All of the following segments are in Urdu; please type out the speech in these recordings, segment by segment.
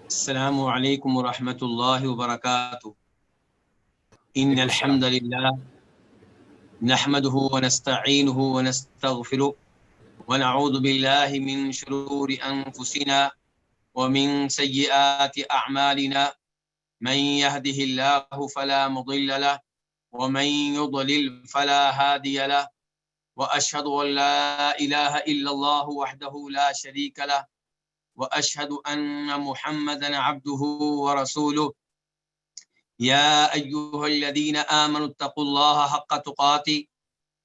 السلام علیکم ورحمۃ اللہ وبرکاتہ ان الحمد للہ نحمده ونستعینه ونستغفره ونعوذ باللہ من شرور انفسنا ومن سیئات اعمالنا من يهده الله فلا مضل له ومن يضلل فلا هادي له واشهد ان لا اله الا الله وحده لا شريك له وأشهد أن محمدا عبده ورسوله يا أيها الذين آمنوا اتقوا الله حق تقاته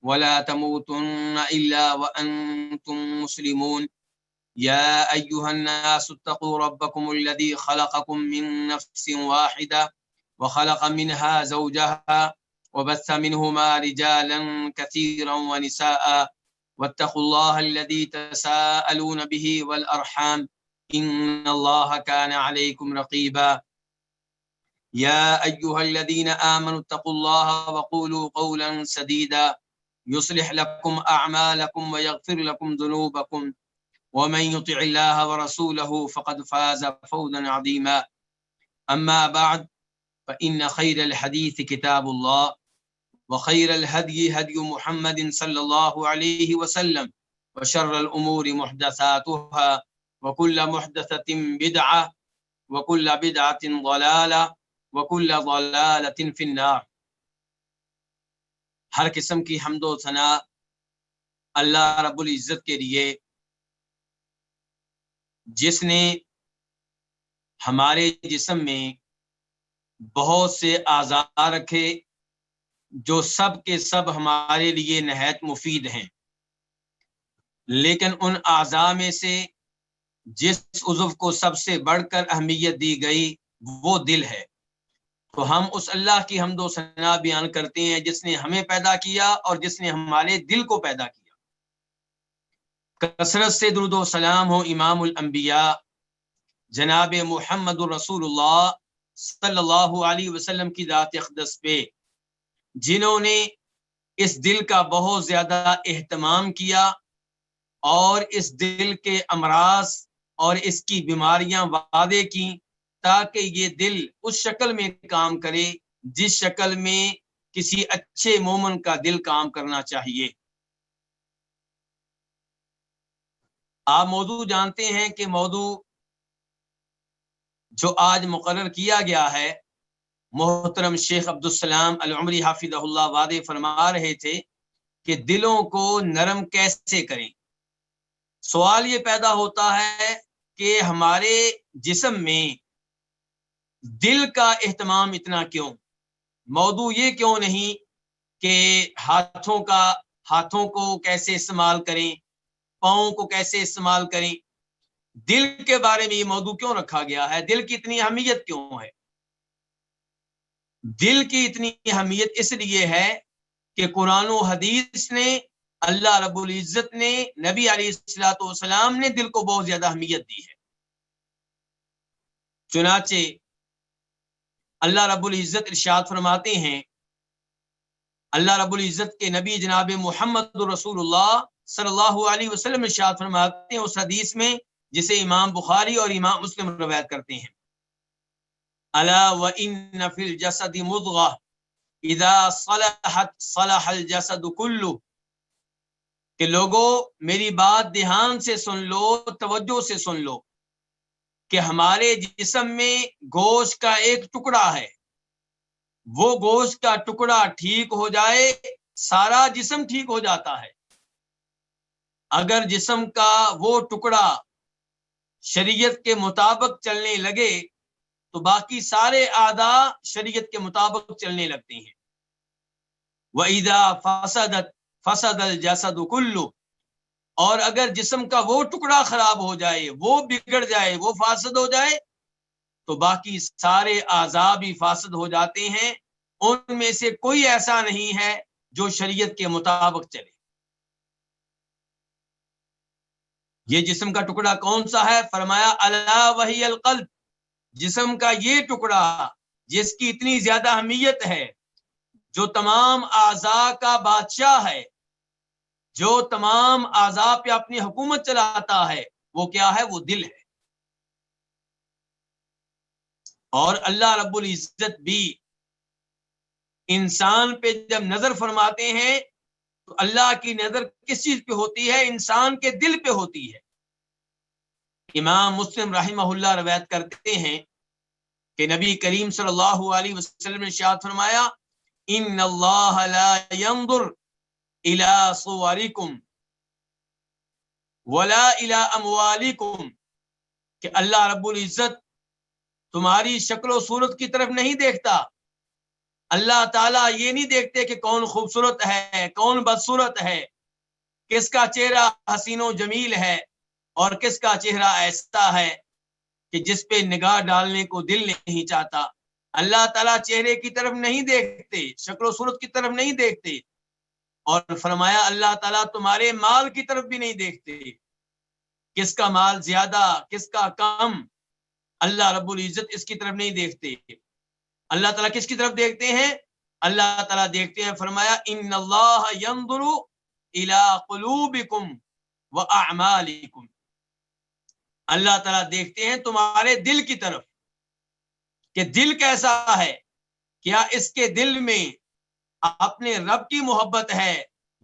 ولا تموتن إلا وأنتم مسلمون يا أيها الناس اتقوا ربكم الذي خلقكم من نفس واحدة وخلق منها زوجها وبث منهما رجالا كثيرا ونساء واتقوا الله الذي تساءلون به والأرحام إن الله كان عليكم رقيبا يا أيها الذين آمنوا اتقوا الله وقولوا قولا سديدا يصلح لكم أعمالكم ويغفر لكم ذنوبكم ومن يطع الله ورسوله فقد فاز فوزا عظيما أما بعد فإن خير الحديث كتاب الله وخير الهدي هدي محمد صلى الله عليه وسلم وشر الأمور محدثاتها وكل محدثة بدعة وكل بدعة ضلالة وكل ضلالة في النار۔ ہر قسم کی حمد و ثنا اللہ رب العزت کے لیے، جس نے ہمارے جسم میں بہت سے اعضاء رکھے جو سب کے سب ہمارے لیے نہایت مفید ہیں، لیکن ان اعضاء میں سے جس عضو کو سب سے بڑھ کر اہمیت دی گئی وہ دل ہے۔ تو ہم اس اللہ کی حمد و ثنا بیان کرتے ہیں جس نے ہمیں پیدا کیا اور جس نے ہمارے دل کو پیدا کیا۔ کثرت سے درود و سلام ہو امام الانبیاء جناب محمد رسول اللہ صلی اللہ علیہ وسلم کی ذات اقدس پہ، جنہوں نے اس دل کا بہت زیادہ اہتمام کیا اور اس دل کے امراض اور اس کی بیماریاں وعدے کی تاکہ یہ دل اس شکل میں کام کرے جس شکل میں کسی اچھے مومن کا دل کام کرنا چاہیے۔ آپ موضوع جانتے ہیں کہ موضوع جو آج مقرر کیا گیا ہے، محترم شیخ عبدالسلام العمری حافظہ اللہ واضح فرما رہے تھے کہ دلوں کو نرم کیسے کریں۔ سوال یہ پیدا ہوتا ہے کہ ہمارے جسم میں دل کا اہتمام اتنا کیوں؟ موضوع یہ کیوں نہیں کہ ہاتھوں کو کیسے استعمال کریں، پاؤں کو کیسے استعمال کریں، دل کے بارے میں یہ موضوع کیوں رکھا گیا ہے؟ دل کی اتنی اہمیت کیوں ہے؟ دل کی اتنی اہمیت اس لیے ہے کہ قرآن و حدیث نے، اللہ رب العزت نے، نبی علیہ الصلوۃ والسلام نے دل کو بہت زیادہ اہمیت دی ہے۔ چنانچہ اللہ رب العزت ارشاد فرماتے ہیں، اللہ رب العزت کے نبی جناب محمد رسول اللہ صلی اللہ علیہ وسلم ارشاد فرماتے ہیں اس حدیث میں جسے امام بخاری اور امام مسلم روایت کرتے ہیں، الا وان فی الجسد مضغہ اذا صلحت صلح الجسد کلہ، کہ لوگوں میری بات دھیان سے سن لو، توجہ سے سن لو کہ ہمارے جسم میں گوشت کا ایک ٹکڑا ہے، وہ گوشت کا ٹکڑا ٹھیک ہو جائے سارا جسم ٹھیک ہو جاتا ہے۔ اگر جسم کا وہ ٹکڑا شریعت کے مطابق چلنے لگے تو باقی سارے اعضاء شریعت کے مطابق چلنے لگتے ہیں۔ وَإِذَا فَسَدَتْ فَسَدَ الْجَسَدُ كُلُّهُ، اور اگر جسم کا وہ ٹکڑا خراب ہو جائے، وہ بگڑ جائے، وہ فاسد ہو جائے تو باقی سارے اعضاء بھی فاسد ہو جاتے ہیں۔ ان میں سے کوئی ایسا نہیں ہے جو شریعت کے مطابق چلے۔ یہ جسم کا ٹکڑا کون سا ہے؟ فرمایا الا وہی القلب، جسم کا یہ ٹکڑا جس کی اتنی زیادہ اہمیت ہے، جو تمام اعضاء کا بادشاہ ہے، جو تمام اعضاء پہ اپنی حکومت چلاتا ہے، وہ کیا ہے؟ وہ دل ہے۔ اور اللہ رب العزت بھی انسان پہ جب نظر فرماتے ہیں تو اللہ کی نظر کس چیز پہ ہوتی ہے؟ انسان کے دل پہ ہوتی ہے۔ امام مسلم رحمہ اللہ روایت کرتے ہیں کہ نبی کریم صلی اللہ علیہ وسلم نے ارشاد فرمایا ان اللہ لا ينظر الى صورکم ولا الى اموالکم، کہ اللہ رب العزت تمہاری شکل و صورت کی طرف نہیں دیکھتا۔ اللہ تعالیٰ یہ نہیں دیکھتے کہ کون خوبصورت ہے، کون بدصورت ہے، کس کا چہرہ حسین و جمیل ہے اور کس کا چہرہ ایسا ہے کہ جس پہ نگاہ ڈالنے کو دل نہیں چاہتا۔ اللہ تعالیٰ چہرے کی طرف نہیں دیکھتے، شکل و صورت کی طرف نہیں دیکھتے، اور فرمایا اللہ تعالیٰ تمہارے مال کی طرف بھی نہیں دیکھتے، کس کا مال زیادہ کس کا کم، اللہ رب العزت اس کی طرف نہیں دیکھتے۔ اللہ تعالیٰ کس کی طرف دیکھتے ہیں؟ اللہ تعالیٰ دیکھتے ہیں، فرمایا ان اللہ ينظر الى قلوبکم واعمالکم، اللہ تعالیٰ دیکھتے ہیں تمہارے دل کی طرف کہ دل کیسا ہے، کیا اس کے دل میں اپنے رب کی محبت ہے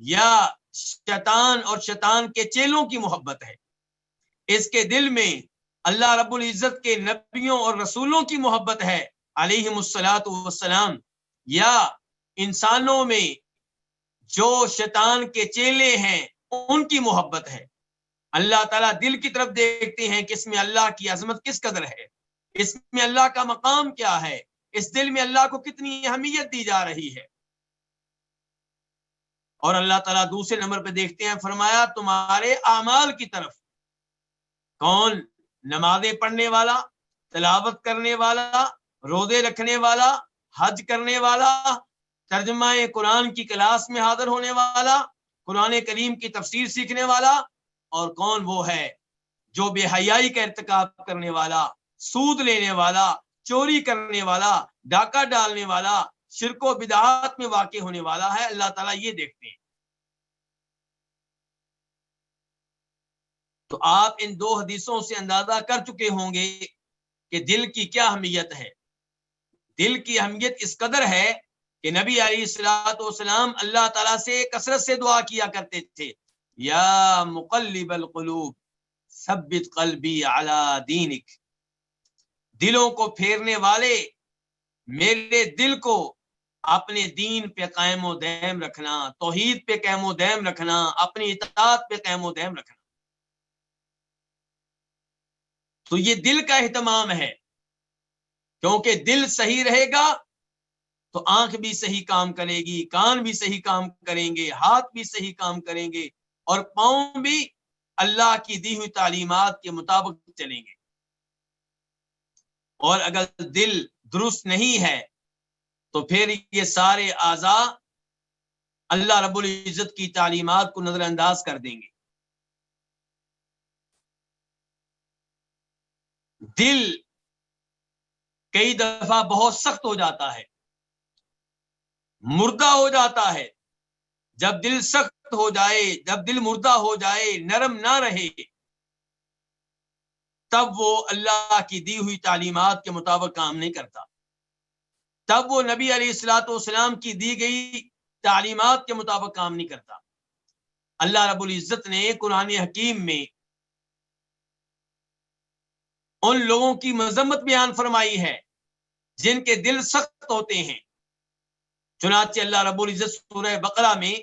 یا شیطان اور شیطان کے چیلوں کی محبت ہے، اس کے دل میں اللہ رب العزت کے نبیوں اور رسولوں کی محبت ہے علیہم الصلاۃ والسلام، یا انسانوں میں جو شیطان کے چیلے ہیں ان کی محبت ہے۔ اللہ تعالیٰ دل کی طرف دیکھتے ہیں کہ اس میں اللہ کی عظمت کس قدر ہے، اس میں اللہ کا مقام کیا ہے، اس دل میں اللہ کو کتنی اہمیت دی جا رہی ہے۔ اور اللہ تعالیٰ دوسرے نمبر پہ دیکھتے ہیں، فرمایا تمہارے اعمال کی طرف، کون نمازیں پڑھنے والا، تلاوت کرنے والا، روزے رکھنے والا، حج کرنے والا، ترجمہ قرآن کی کلاس میں حاضر ہونے والا، قرآن کریم کی تفسیر سیکھنے والا، اور کون وہ ہے جو بے حیائی کا ارتکاب کرنے والا، سود لینے والا، چوری کرنے والا، ڈاکہ ڈالنے والا، شرک و بدعات میں واقع ہونے والا ہے۔ اللہ تعالیٰ یہ دیکھتے ہیں۔ تو آپ ان دو حدیثوں سے اندازہ کر چکے ہوں گے کہ دل کی کیا اہمیت ہے۔ دل کی اہمیت اس قدر ہے کہ نبی علیہ الصلوۃ والسلام اللہ تعالیٰ سے کثرت سے دعا کیا کرتے تھے، یا مقلب القلوب ثبت قلبی علی دینک، دلوں کو پھیرنے والے میرے دل کو اپنے دین پہ قائم و دائم رکھنا، توحید پہ قائم و دائم رکھنا، اپنی اطاعت پہ قائم و دائم رکھنا۔ تو یہ دل کا اہتمام ہے، کیونکہ دل صحیح رہے گا تو آنکھ بھی صحیح کام کرے گی، کان بھی صحیح کام کریں گے، ہاتھ بھی صحیح کام کریں گے، اور پاؤں بھی اللہ کی دی ہوئی تعلیمات کے مطابق چلیں گے۔ اور اگر دل درست نہیں ہے تو پھر یہ سارے اعضاء اللہ رب العزت کی تعلیمات کو نظر انداز کر دیں گے۔ دل کئی دفعہ بہت سخت ہو جاتا ہے، مردہ ہو جاتا ہے۔ جب دل سخت ہو جائے، جب دل مردہ ہو جائے، نرم نہ رہے، تب وہ اللہ کی دی ہوئی تعلیمات کے مطابق کام نہیں کرتا، تب وہ نبی علیہ الصلوۃ والسلام کی دی گئی تعلیمات کے مطابق کام نہیں کرتا۔ اللہ رب العزت نے قرآن حکیم میں ان لوگوں کی مذمت بیان فرمائی ہے جن کے دل سخت ہوتے ہیں۔ چنانچہ اللہ رب العزت سورہ بقرہ میں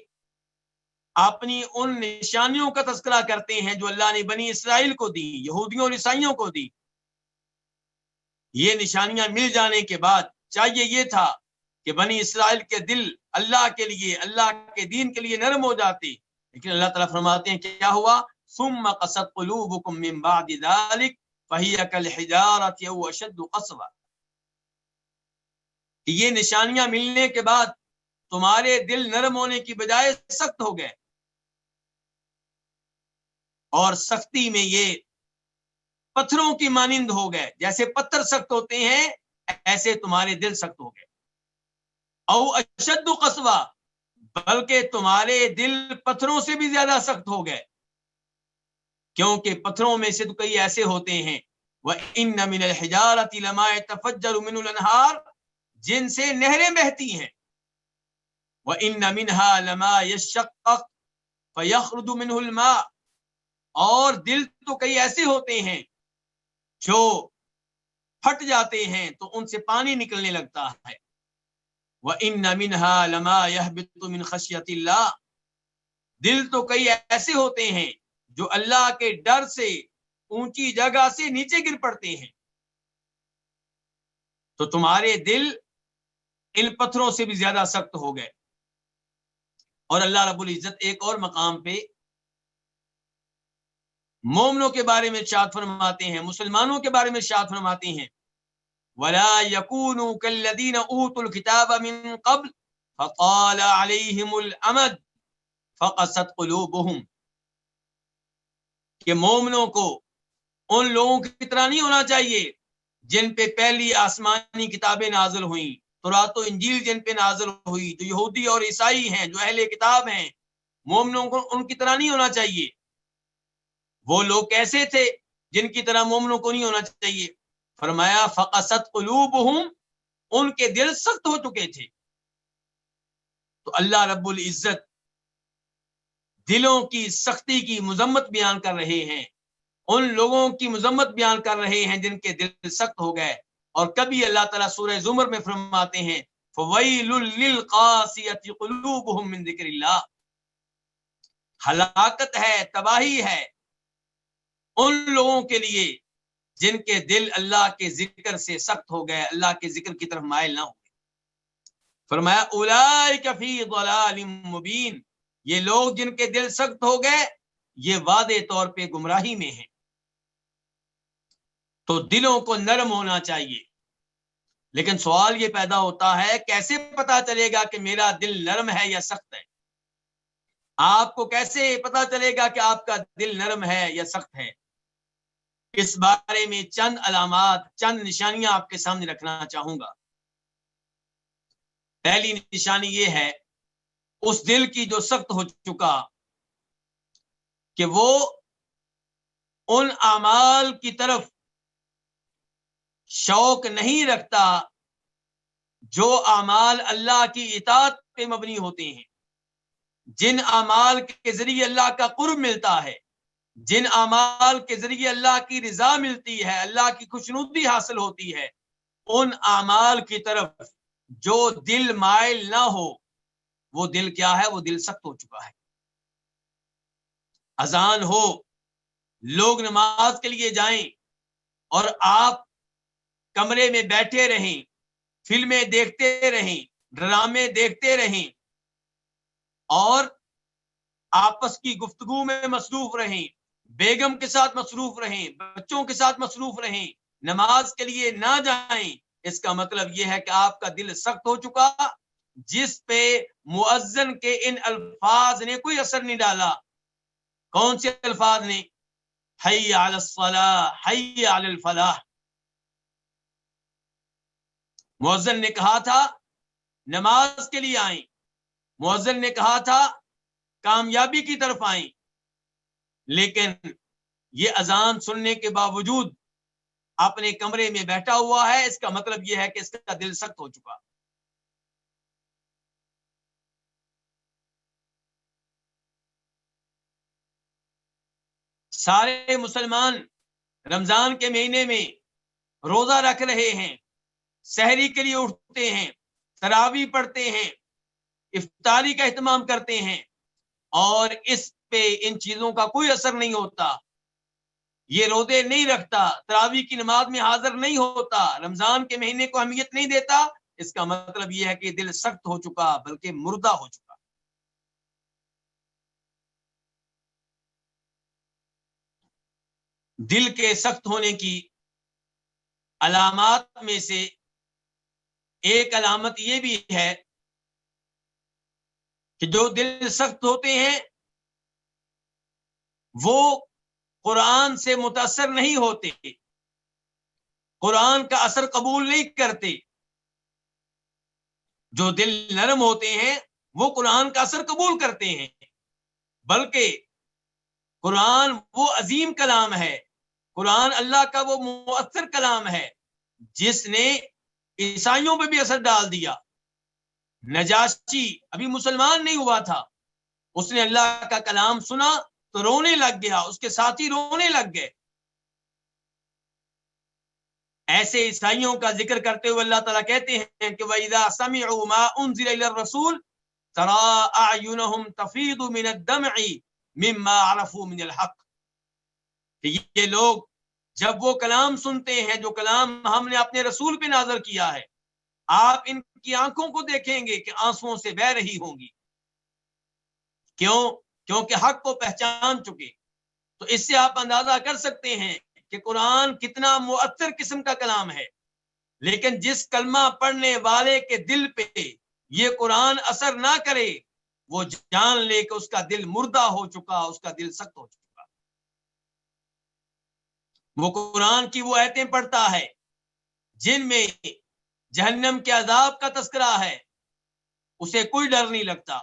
اپنی ان نشانیوں کا تذکرہ کرتے ہیں جو اللہ نے بنی اسرائیل کو دی، یہودیوں اور عیسائیوں کو دی۔ یہ نشانیاں مل جانے کے بعد چاہیے یہ تھا کہ بنی اسرائیل کے دل اللہ کے لیے، اللہ کے دین کے لیے نرم ہو جاتے، لیکن اللہ تعالیٰ فرماتے ہیں کیا ہوا؟ ثم قست قلوبکم من بعد ذلک فہی کالحجارۃ او اشد قسوہ، یہ نشانیاں ملنے کے بعد تمہارے دل نرم ہونے کی بجائے سخت ہو گئے، اور سختی میں یہ پتھروں کی مانند ہو گئے، جیسے پتھر سخت ہوتے ہیں ایسے تمہارے دل سخت ہو گئے۔ او اشد قسوہ، بلکہ تمہارے دل پتھروں سے بھی زیادہ سخت ہو گئے، کیونکہ پتھروں میں سے تو کئی ایسے ہوتے ہیں وَإِنَّ مِنَ الْحِجَارَةِ لَمَا يَتَفَجَّرُ مِنْهُ الْأَنْهَارُ، جن سے نہریں بہتی ہیں. وَإِنَّ مِنْهَا لَمَا يَشَّقَّقُ فَيَخْرُجُ مِنْهُ الْمَاءُ، اور دل تو کئی ایسے ہوتے ہیں جو پھٹ جاتے ہیں تو ان سے پانی نکلنے لگتا ہے. وَإِنَّ مِنْهَا لَمَا يَهْبِطُ مِنْ خَشْيَةِ اللَّهِ، دل تو کئی ایسے ہوتے ہیں جو اللہ کے ڈر سے اونچی جگہ سے نیچے گر پڑتے ہیں. تو تمہارے دل ان پتھروں سے بھی زیادہ سخت ہو گئے. اور اللہ رب العزت ایک اور مقام پہ مومنوں کے بارے میں ارشاد فرماتے ہیں، مسلمانوں کے بارے میں ارشاد فرماتے ہیں، وَلَا يَكُونُوا كَالَّذِينَ أُوتُوا الْكِتَابَ مِن قَبْلُ فَطَالَ عَلَيْهِمُ الْأَمَدُ فَقَسَتْ قُلُوبُهُمْ، کہ مومنوں کو ان لوگوں کی طرح نہیں ہونا چاہیے جن پہ پہلی آسمانی کتابیں نازل ہوئیں، تورات و انجیل جن پہ نازل ہوئی، جو یہودی اور عیسائی ہیں، جو اہل کتاب ہیں. مومنوں کو ان کی طرح نہیں ہونا چاہیے. وہ لوگ کیسے تھے جن کی طرح مومنوں کو نہیں ہونا چاہیے؟ فرمایا فقست قلوبہم، ان کے دل سخت ہو چکے تھے. تو اللہ رب العزت دلوں کی سختی کی مذمت بیان کر رہے ہیں، ان لوگوں کی مذمت بیان کر رہے ہیں جن کے دل سخت ہو گئے. اور کبھی اللہ تعالیٰ سورہ زمر میں فرماتے ہیں فَوَيْلٌ لِّلْقَاسِيَةِ قُلُوبُهُم مِّن ذِكْرِ اللَّهِ، ہلاکت ہے، تباہی ہے ان لوگوں کے لیے جن کے دل اللہ کے ذکر سے سخت ہو گئے، اللہ کے ذکر کی طرف مائل نہ ہو گئے. فرمایا اولئک فی ضلال مبین، یہ لوگ جن کے دل سخت ہو گئے یہ واضح طور پہ گمراہی میں ہیں. تو دلوں کو نرم ہونا چاہیے. لیکن سوال یہ پیدا ہوتا ہے کیسے پتا چلے گا کہ میرا دل نرم ہے یا سخت ہے؟ آپ کو کیسے پتا چلے گا کہ آپ کا دل نرم ہے یا سخت ہے؟ اس بارے میں چند علامات، چند نشانیاں آپ کے سامنے رکھنا چاہوں گا. پہلی نشانی یہ ہے اس دل کی جو سخت ہو چکا کہ وہ ان اعمال کی طرف شوق نہیں رکھتا جو اعمال اللہ کی اطاعت پہ مبنی ہوتے ہیں، جن اعمال کے ذریعے اللہ کا قرب ملتا ہے، جن اعمال کے ذریعے اللہ کی رضا ملتی ہے، اللہ کی خوشنودی حاصل ہوتی ہے. ان اعمال کی طرف جو دل مائل نہ ہو وہ دل کیا ہے؟ وہ دل سخت ہو چکا ہے. اذان ہو، لوگ نماز کے لیے جائیں اور آپ کمرے میں بیٹھے رہیں، فلمیں دیکھتے رہیں، ڈرامے دیکھتے رہیں اور آپس کی گفتگو میں مصروف رہیں، بیگم کے ساتھ مصروف رہیں، بچوں کے ساتھ مصروف رہیں، نماز کے لیے نہ جائیں، اس کا مطلب یہ ہے کہ آپ کا دل سخت ہو چکا، جس پہ مؤذن کے ان الفاظ نے کوئی اثر نہیں ڈالا. کون سے الفاظ نے؟ حی علی الصلاح، حی علی الفلاح. مؤذن نے کہا تھا نماز کے لیے آئیں، مؤذن نے کہا تھا کامیابی کی طرف آئیں، لیکن یہ اذان سننے کے باوجود اپنے کمرے میں بیٹھا ہوا ہے. اس کا مطلب یہ ہے کہ اس کا دل سخت ہو چکا. سارے مسلمان رمضان کے مہینے میں روزہ رکھ رہے ہیں، سحری کے لیے اٹھتے ہیں، تراویح پڑھتے ہیں، افطاری کا اہتمام کرتے ہیں، اور اس پہ ان چیزوں کا کوئی اثر نہیں ہوتا. یہ روزے نہیں رکھتا، تراویح کی نماز میں حاضر نہیں ہوتا، رمضان کے مہینے کو اہمیت نہیں دیتا. اس کا مطلب یہ ہے کہ دل سخت ہو چکا، بلکہ مردہ ہو چکا. دل کے سخت ہونے کی علامات میں سے ایک علامت یہ بھی ہے کہ جو دل سخت ہوتے ہیں وہ قرآن سے متاثر نہیں ہوتے، قرآن کا اثر قبول نہیں کرتے. جو دل نرم ہوتے ہیں وہ قرآن کا اثر قبول کرتے ہیں، بلکہ قرآن وہ عظیم کلام ہے، قرآن اللہ کا وہ مؤثر کلام ہے جس نے عیسائیوں پہ بھی اثر ڈال دیا. نجاشی ابھی مسلمان نہیں ہوا تھا، اس نے اللہ کا کلام سنا تو رونے لگ گیا، اس کے ساتھی رونے لگ گئے. ایسے عیسائیوں کا ذکر کرتے ہوئے اللہ تعالیٰ کہتے ہیں کہ وَإِذَا سَمِعُوا مَا أُنزِلَ إِلَى الرَّسُولِ تَرَىٰ أَعْيُنَهُمْ تَفِيضُ مِنَ الدَّمْعِ مِمَّا عَرَفُوا مِنَ الْحَقِّ، کہ یہ لوگ جب وہ کلام سنتے ہیں جو کلام ہم نے اپنے رسول پہ نازل کیا ہے، آپ ان کی آنکھوں کو دیکھیں گے کہ آنسوؤں سے بہہ رہی ہوں گی. کیوں؟ کیونکہ حق کو پہچان چکے. تو اس سے آپ اندازہ کر سکتے ہیں کہ قرآن کتنا مؤثر قسم کا کلام ہے. لیکن جس کلمہ پڑھنے والے کے دل پہ یہ قرآن اثر نہ کرے، وہ جان لے کہ اس کا دل مردہ ہو چکا، اس کا دل سخت ہو چکا. وہ قرآن کی وہ آیتیں پڑھتا ہے جن میں جہنم کے عذاب کا تذکرہ ہے، اسے کوئی ڈر نہیں لگتا.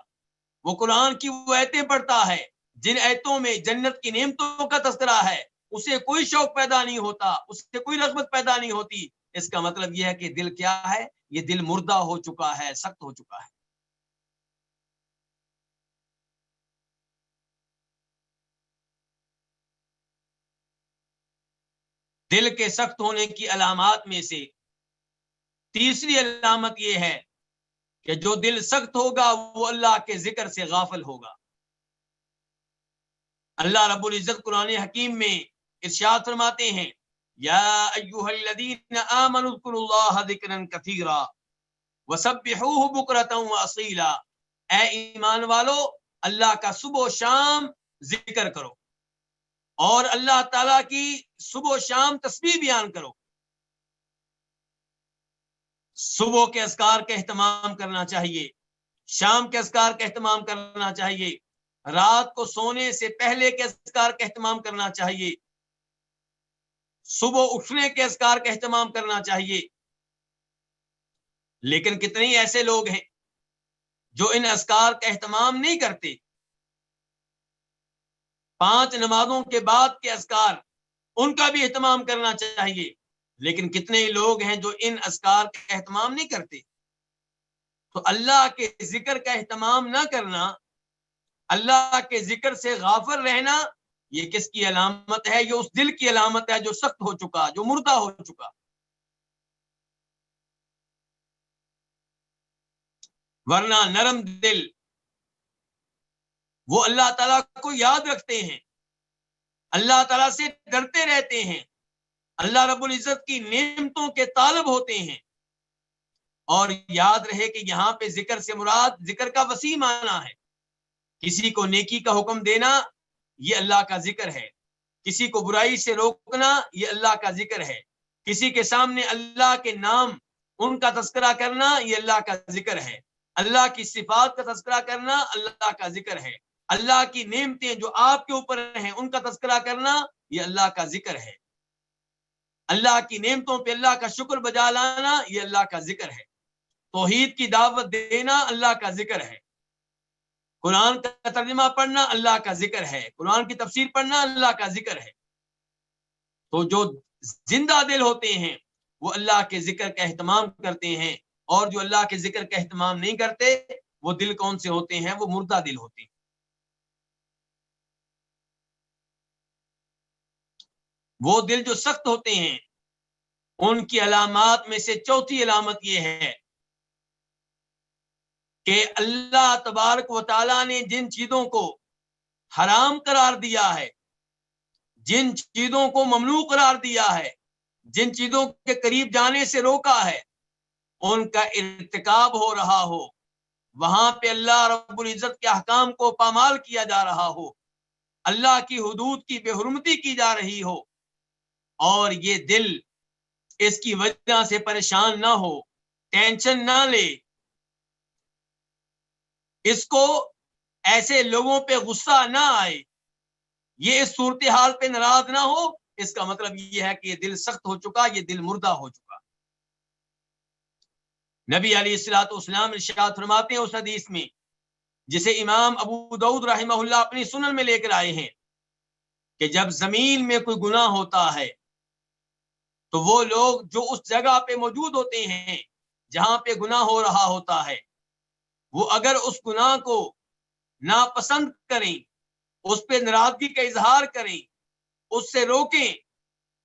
وہ قرآن کی وہ آیتیں پڑھتا ہے جن آیتوں میں جنت کی نعمتوں کا تذکرہ ہے، اسے کوئی شوق پیدا نہیں ہوتا، اس سے کوئی رغبت پیدا نہیں ہوتی. اس کا مطلب یہ ہے کہ دل کیا ہے؟ یہ دل مردہ ہو چکا ہے، سخت ہو چکا ہے. دل کے سخت ہونے کی علامات میں سے تیسری علامت یہ ہے کہ جو دل سخت ہوگا وہ اللہ کے ذکر سے غافل ہوگا. اللہ رب العزت قرآن حکیم میں ارشاد فرماتے ہیں یا ایھا الذین آمنوا اذکروا اللہ ذکرا کثیرا وسبحوہ بکرۃ واصیلا، اے ایمان والو اللہ کا صبح و شام ذکر کرو اور اللہ تعالیٰ کی صبح و شام تسبیح بیان کرو. صبح کے اذکار کا اہتمام کرنا چاہیے، شام کے اذکار کا اہتمام کرنا چاہیے، رات کو سونے سے پہلے کے اذکار کا اہتمام کرنا چاہیے، صبح اٹھنے کے اذکار کا اہتمام کرنا چاہیے. لیکن کتنے ہی ایسے لوگ ہیں جو ان اذکار کا اہتمام نہیں کرتے. 5 نمازوں کے بعد کے اذکار ان کا بھی اہتمام کرنا چاہیے، لیکن کتنے ہی لوگ ہیں جو ان اذکار کا اہتمام نہیں کرتے. تو اللہ کے ذکر کا اہتمام نہ کرنا، اللہ کے ذکر سے غافل رہنا، یہ کس کی علامت ہے؟ یہ اس دل کی علامت ہے جو سخت ہو چکا، جو مردہ ہو چکا. ورنہ نرم دل وہ اللہ تعالیٰ کو یاد رکھتے ہیں، اللہ تعالیٰ سے ڈرتے رہتے ہیں، اللہ رب العزت کی نعمتوں کے طالب ہوتے ہیں. اور یاد رہے کہ یہاں پہ ذکر سے مراد ذکر کا وسیع معنی ہے. کسی کو نیکی کا حکم دینا یہ اللہ کا ذکر ہے، کسی کو برائی سے روکنا یہ اللہ کا ذکر ہے، کسی کے سامنے اللہ کے نام ان کا تذکرہ کرنا یہ اللہ کا ذکر ہے، اللہ کی صفات کا تذکرہ کرنا اللہ کا ذکر ہے، اللہ کی نعمتیں جو آپ کے اوپر ہیں ان کا تذکرہ کرنا یہ اللہ کا ذکر ہے، اللہ کی نعمتوں پہ اللہ کا شکر بجا لانا یہ اللہ کا ذکر ہے، توحید کی دعوت دینا اللہ کا ذکر ہے، قرآن کا ترجمہ پڑھنا اللہ کا ذکر ہے، قرآن کی تفسیر پڑھنا اللہ کا ذکر ہے. تو جو زندہ دل ہوتے ہیں وہ اللہ کے ذکر کا اہتمام کرتے ہیں، اور جو اللہ کے ذکر کا اہتمام نہیں کرتے وہ دل کون سے ہوتے ہیں؟ وہ مردہ دل ہوتے ہیں. وہ دل جو سخت ہوتے ہیں ان کی علامات میں سے چوتھی علامت یہ ہے کہ اللہ تبارک و تعالیٰ نے جن چیزوں کو حرام قرار دیا ہے، جن چیزوں کو ممنوع قرار دیا ہے، جن چیزوں کے قریب جانے سے روکا ہے، ان کا ارتکاب ہو رہا ہو، وہاں پہ اللہ رب العزت کے احکام کو پامال کیا جا رہا ہو، اللہ کی حدود کی بے حرمتی کی جا رہی ہو، اور یہ دل اس کی وجہ سے پریشان نہ ہو، ٹینشن نہ لے، اس کو ایسے لوگوں پہ غصہ نہ آئے، یہ اس صورتحال پہ ناراض نہ ہو، اس کا مطلب یہ ہے کہ یہ دل سخت ہو چکا، یہ دل مردہ ہو چکا. نبی علیہ الصلوۃ والسلام ارشاد فرماتے ہیں اس حدیث میں جسے امام ابو داؤد رحمہ اللہ اپنی سنن میں لے کر آئے ہیں کہ جب زمین میں کوئی گناہ ہوتا ہے تو وہ لوگ جو اس جگہ پہ موجود ہوتے ہیں جہاں پہ گناہ ہو رہا ہوتا ہے، وہ اگر اس گناہ کو ناپسند کریں، اس پہ ناراضگی کا اظہار کریں، اس سے روکیں،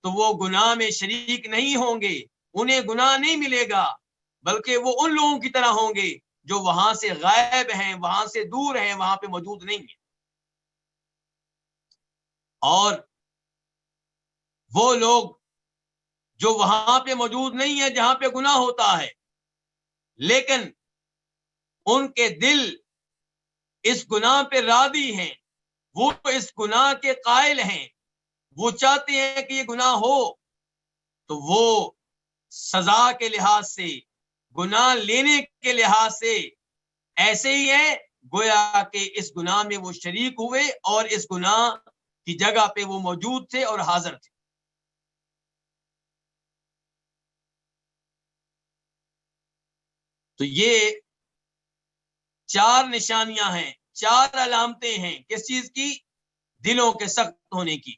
تو وہ گناہ میں شریک نہیں ہوں گے، انہیں گناہ نہیں ملے گا، بلکہ وہ ان لوگوں کی طرح ہوں گے جو وہاں سے غائب ہیں، وہاں سے دور ہیں، وہاں پہ موجود نہیں ہیں۔ اور وہ لوگ جو وہاں پہ موجود نہیں ہے جہاں پہ گناہ ہوتا ہے، لیکن ان کے دل اس گناہ پہ راضی ہیں، وہ اس گناہ کے قائل ہیں، وہ چاہتے ہیں کہ یہ گناہ ہو، تو وہ سزا کے لحاظ سے، گناہ لینے کے لحاظ سے ایسے ہی ہے گویا کہ اس گناہ میں وہ شریک ہوئے اور اس گناہ کی جگہ پہ وہ موجود تھے اور حاضر تھے۔ تو یہ 4 نشانیاں ہیں، 4 علامتیں ہیں کس چیز کی؟ دلوں کے سخت ہونے کی۔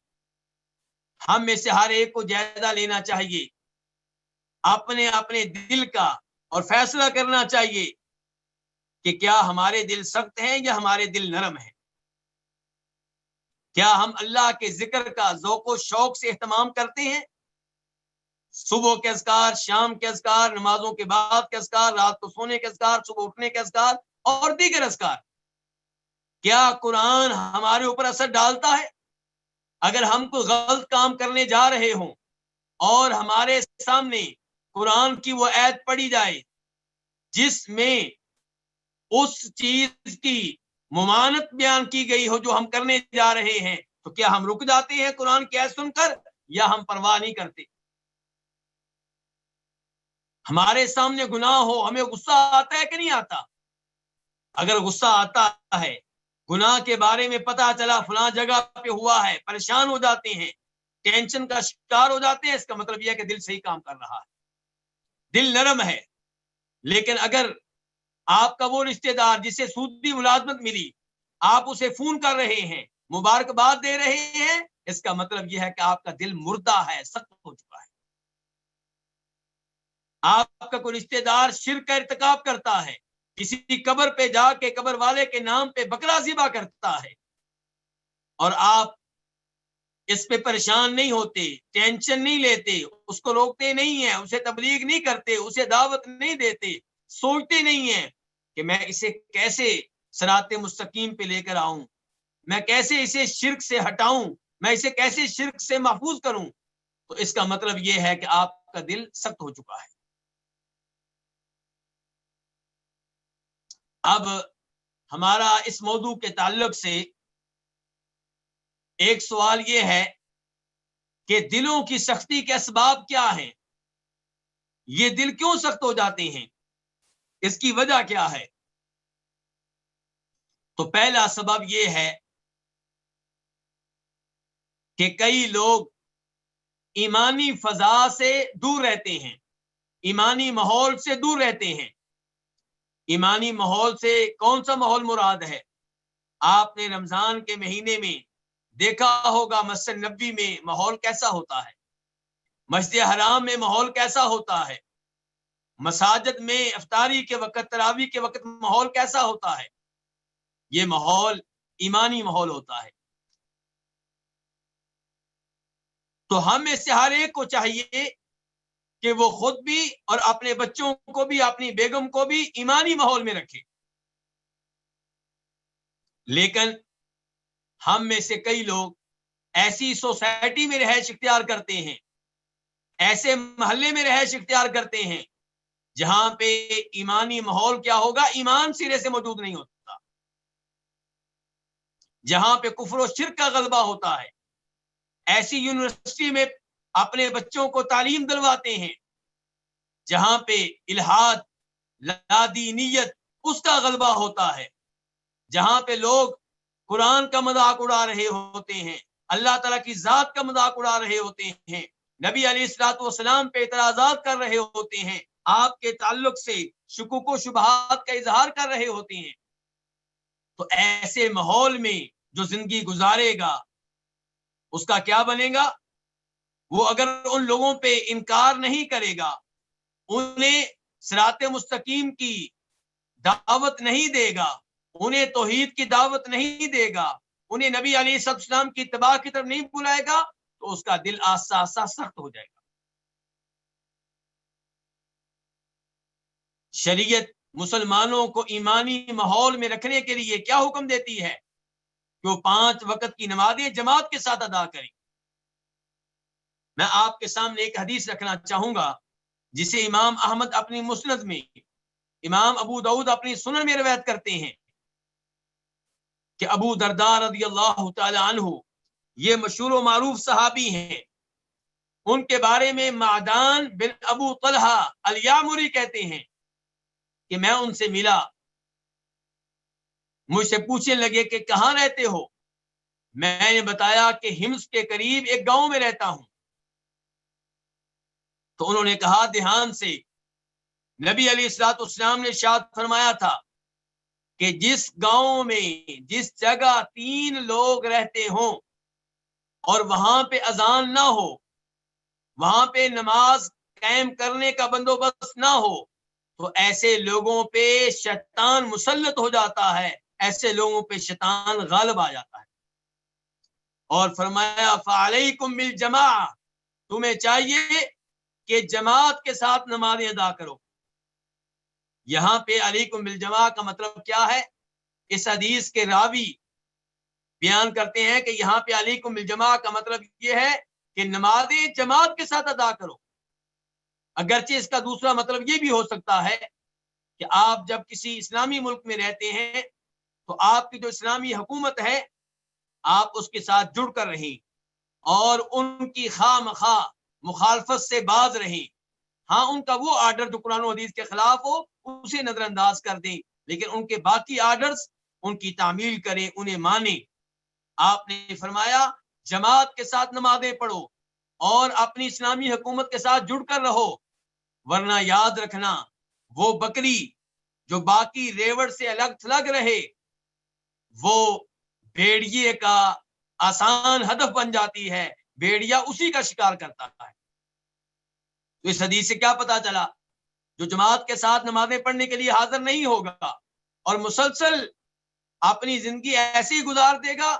ہم میں سے ہر ایک کو جائزہ لینا چاہیے اپنے اپنے دل کا، اور فیصلہ کرنا چاہیے کہ کیا ہمارے دل سخت ہیں یا ہمارے دل نرم ہیں۔ کیا ہم اللہ کے ذکر کا ذوق و شوق سے اہتمام کرتے ہیں؟ صبح کے اذکار، شام کے اذکار، نمازوں کے بعد کے اذکار، رات کو سونے کے اذکار، صبح اٹھنے کے اذکار اور دیگر اذکار، کیا قرآن ہمارے اوپر اثر ڈالتا ہے؟ اگر ہم کوئی غلط کام کرنے جا رہے ہوں اور ہمارے سامنے قرآن کی وہ آیت پڑھی جائے جس میں اس چیز کی ممانعت بیان کی گئی ہو جو ہم کرنے جا رہے ہیں، تو کیا ہم رک جاتے ہیں قرآن کی آیت سن کر، یا ہم پرواہ نہیں کرتے؟ ہمارے سامنے گناہ ہو، ہمیں غصہ آتا ہے کہ نہیں آتا؟ اگر غصہ آتا ہے، گناہ کے بارے میں پتا چلا فلاں جگہ پہ ہوا ہے، پریشان ہو جاتے ہیں، ٹینشن کا شکار ہو جاتے ہیں، اس کا مطلب یہ ہے کہ دل صحیح کام کر رہا ہے، دل نرم ہے۔ لیکن اگر آپ کا وہ رشتہ دار جسے سودی ملازمت ملی، آپ اسے فون کر رہے ہیں، مبارکباد دے رہے ہیں، اس کا مطلب یہ ہے کہ آپ کا دل مردہ ہے، سخت ہو چکا ہے۔ آپ کا کوئی رشتہ دار شرک کا ارتکاب کرتا ہے، کسی قبر پہ جا کے قبر والے کے نام پہ بکرا ذبح کرتا ہے، اور آپ اس پہ پریشان نہیں ہوتے، ٹینشن نہیں لیتے، اس کو روکتے نہیں ہیں، اسے تبلیغ نہیں کرتے، اسے دعوت نہیں دیتے، سوچتے نہیں ہیں کہ میں اسے کیسے صراط مستقیم پہ لے کر آؤں، میں کیسے اسے شرک سے ہٹاؤں، میں اسے کیسے شرک سے محفوظ کروں، تو اس کا مطلب یہ ہے کہ آپ کا دل سخت ہو چکا ہے۔ اب ہمارا اس موضوع کے تعلق سے ایک سوال یہ ہے کہ دلوں کی سختی کے اسباب کیا ہیں؟ یہ دل کیوں سخت ہو جاتے ہیں؟ اس کی وجہ کیا ہے؟ تو پہلا سبب یہ ہے کہ کئی لوگ ایمانی فضا سے دور رہتے ہیں، ایمانی ماحول سے دور رہتے ہیں۔ ایمانی ماحول سے کون سا ماحول مراد ہے؟ آپ نے رمضان کے مہینے میں دیکھا ہوگا مسجد نبوی میں ماحول کیسا ہوتا ہے، مسجد حرام میں ماحول کیسا ہوتا ہے، مساجد میں افطاری کے وقت، تراویح کے وقت ماحول کیسا ہوتا ہے؟ یہ ماحول ایمانی ماحول ہوتا ہے۔ تو ہم میں سے ہر ایک کو چاہیے کہ وہ خود بھی اور اپنے بچوں کو بھی، اپنی بیگم کو بھی ایمانی ماحول میں رکھے۔ لیکن ہم میں سے کئی لوگ ایسی سوسائٹی میں رہائش اختیار کرتے ہیں، ایسے محلے میں رہائش اختیار کرتے ہیں جہاں پہ ایمانی ماحول کیا ہوگا؟ ایمان سرے سے موجود نہیں ہوتا، جہاں پہ کفر و شرک کا غلبہ ہوتا ہے۔ ایسی یونیورسٹی میں اپنے بچوں کو تعلیم دلواتے ہیں جہاں پہ الحاد، لادینیت اس کا غلبہ ہوتا ہے، جہاں پہ لوگ قرآن کا مذاق اڑا رہے ہوتے ہیں، اللہ تعالیٰ کی ذات کا مذاق اڑا رہے ہوتے ہیں، نبی علیہ الصلوۃ والسلام پہ اعتراضات کر رہے ہوتے ہیں، آپ کے تعلق سے شکوک و شبہات کا اظہار کر رہے ہوتے ہیں۔ تو ایسے ماحول میں جو زندگی گزارے گا اس کا کیا بنے گا؟ وہ اگر ان لوگوں پہ انکار نہیں کرے گا، انہیں صراط مستقیم کی دعوت نہیں دے گا، انہیں توحید کی دعوت نہیں دے گا، انہیں نبی علیہ السلام کی اتباع کی طرف نہیں بلائے گا، تو اس کا دل آہستہ آہستہ سخت ہو جائے گا۔ شریعت مسلمانوں کو ایمانی ماحول میں رکھنے کے لیے کیا حکم دیتی ہے کہ وہ 5 وقت کی نمازیں جماعت کے ساتھ ادا کریں۔ میں آپ کے سامنے ایک حدیث رکھنا چاہوں گا جسے امام احمد اپنی مسند میں، امام ابو داؤد اپنی سنن میں روایت کرتے ہیں کہ ابو درداء رضی اللہ تعالی عنہ، یہ مشہور و معروف صحابی ہیں، ان کے بارے میں معدان بن ابو طلحہ الیامری کہتے ہیں کہ میں ان سے ملا، مجھ سے پوچھنے لگے کہ کہاں رہتے ہو؟ میں نے بتایا کہ ہمس کے قریب ایک گاؤں میں رہتا ہوں۔ تو انہوں نے کہا دھیان سے، نبی علیہ السلام نے ارشاد فرمایا تھا کہ جس گاؤں میں جس جگہ 3 لوگ رہتے ہوں اور وہاں پہ اذان نہ ہو، وہاں پہ نماز قائم کرنے کا بندوبست نہ ہو، تو ایسے لوگوں پہ شیطان مسلط ہو جاتا ہے، ایسے لوگوں پہ شیطان غالب آ جاتا ہے۔ اور فرمایا فعلیکم بالجماع، تمہیں چاہیے کہ جماعت کے ساتھ نمازیں ادا کرو۔ یہاں پہ علیکم بالجماع کا مطلب کیا ہے؟ اس حدیث کے راوی بیان کرتے ہیں کہ یہاں پہ علیکم بالجماع کا مطلب یہ ہے کہ نمازیں جماعت کے ساتھ ادا کرو۔ اگرچہ اس کا دوسرا مطلب یہ بھی ہو سکتا ہے کہ آپ جب کسی اسلامی ملک میں رہتے ہیں تو آپ کی جو اسلامی حکومت ہے آپ اس کے ساتھ جڑ کر رہیں اور ان کی خواہ مخواہ مخالفت سے باز رہیں۔ ہاں، ان کا وہ آرڈر جو قرآن و حدیث کے خلاف ہو اسے نظر انداز کر دیں، لیکن ان کے باقی آرڈرز ان کی تعمیل کریں، انہیں مانیں۔ آپ نے فرمایا جماعت کے ساتھ نمازیں پڑھو اور اپنی اسلامی حکومت کے ساتھ جڑ کر رہو، ورنہ یاد رکھنا وہ بکری جو باقی ریوڑ سے الگ تھلگ رہے وہ بھیڑیے کا آسان ہدف بن جاتی ہے، بھیڑیا اسی کا شکار کرتا ہے۔ تو اس حدیث سے کیا پتا چلا؟ جو جماعت کے ساتھ نمازیں پڑھنے کے لیے حاضر نہیں ہوگا اور مسلسل اپنی زندگی ایسے ہی گزار دے گا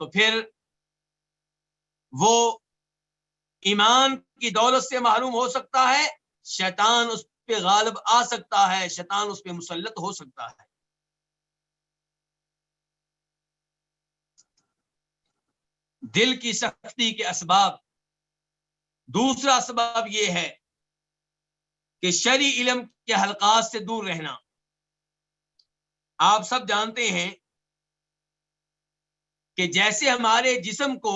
تو پھر وہ ایمان کی دولت سے محروم ہو سکتا ہے، شیطان اس پہ غالب آ سکتا ہے، شیطان اس پہ مسلط ہو سکتا ہے۔ دل کی سختی کے اسباب، دوسرا سبب یہ ہے کہ شرعی علم کے حلقات سے دور رہنا۔ آپ سب جانتے ہیں کہ جیسے ہمارے جسم کو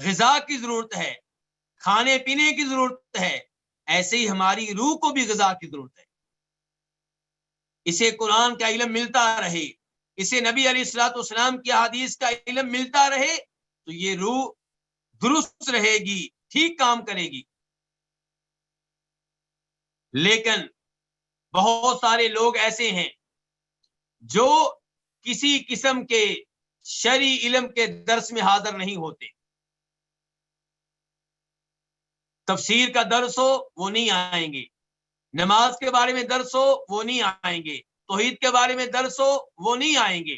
غذا کی ضرورت ہے، کھانے پینے کی ضرورت ہے، ایسے ہی ہماری روح کو بھی غذا کی ضرورت ہے۔ اسے قرآن کا علم ملتا رہے، اسے نبی علیہ الصلوۃ والسلام کی حدیث کا علم ملتا رہے تو یہ روح درست رہے گی، ٹھیک کام کرے گی۔ لیکن بہت سارے لوگ ایسے ہیں جو کسی قسم کے شرعی علم کے درس میں حاضر نہیں ہوتے۔ تفسیر کا درس ہو وہ نہیں آئیں گے، نماز کے بارے میں درس ہو وہ نہیں آئیں گے، توحید کے بارے میں درس ہو وہ نہیں آئیں گے،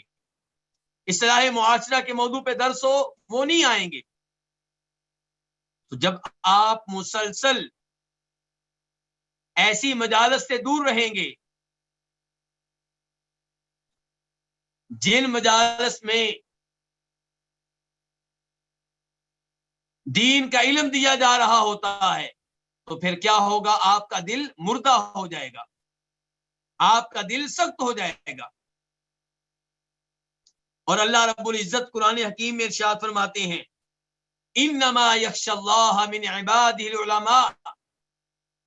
اصلاح معاشرہ کے موضوع پہ درس ہو وہ نہیں آئیں گے۔ تو جب آپ مسلسل ایسی مجالس سے دور رہیں گے جن مجالس میں دین کا علم دیا جا رہا ہوتا ہے، تو پھر کیا ہوگا؟ آپ کا دل مردہ ہو جائے گا، آپ کا دل سخت ہو جائے گا۔ اور اللہ رب العزت قرآن حکیم میں ارشاد فرماتے ہیں انما یخشی اللہ من عبادہ العلماء،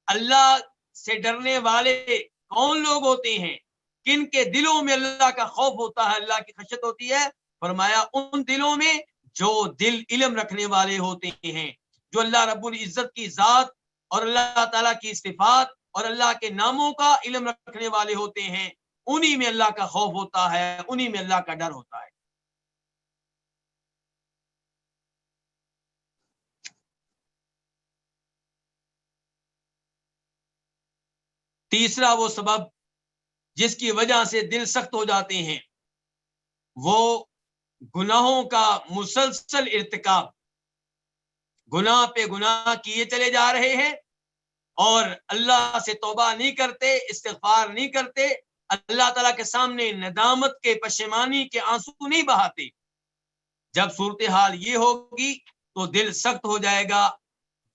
اللہ سے ڈرنے والے کون لوگ ہوتے ہیں؟ کن کے دلوں میں اللہ کا خوف ہوتا ہے، اللہ کی خشیت ہوتی ہے؟ فرمایا ان دلوں میں جو دل علم رکھنے والے ہوتے ہیں، جو اللہ رب العزت کی ذات اور اللہ تعالیٰ کی صفات اور اللہ کے ناموں کا علم رکھنے والے ہوتے ہیں، انہی میں اللہ کا خوف ہوتا ہے، انہی میں اللہ کا ڈر ہوتا ہے۔ تیسرا وہ سبب جس کی وجہ سے دل سخت ہو جاتے ہیں وہ گناہوں کا مسلسل ارتکاب، گناہ پہ گناہ کیے چلے جا رہے ہیں اور اللہ سے توبہ نہیں کرتے، استغفار نہیں کرتے، اللہ تعالیٰ کے سامنے ندامت کے پشیمانی کے آنسو نہیں بہاتے۔ جب صورتحال یہ ہوگی تو دل سخت ہو جائے گا،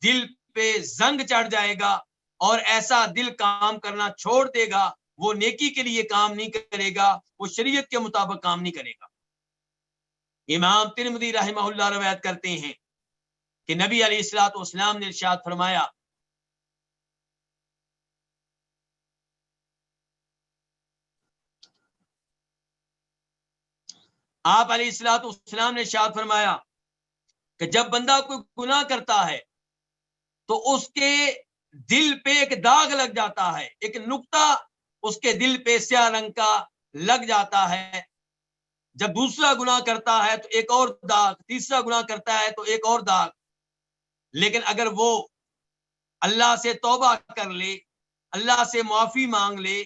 دل پہ زنگ چڑھ جائے گا اور ایسا دل کام کرنا چھوڑ دے گا، وہ نیکی کے لیے کام نہیں کرے گا، وہ شریعت کے مطابق کام نہیں کرے گا۔ امام ترمذی رحمہ اللہ روایت کرتے ہیں کہ نبی علیہ الصلوۃ والسلام نے ارشاد فرمایا آپ علیہ الصلوۃ والسلام نے ارشاد فرمایا کہ جب بندہ کوئی گناہ کرتا ہے تو اس کے دل پہ ایک داغ لگ جاتا ہے، ایک نقطہ اس کے دل پہ سیاہ رنگ کا لگ جاتا ہے۔ جب دوسرا گناہ کرتا ہے تو ایک اور داغ، تیسرا گناہ کرتا ہے تو ایک اور داغ۔ لیکن اگر وہ اللہ سے توبہ کر لے، اللہ سے معافی مانگ لے،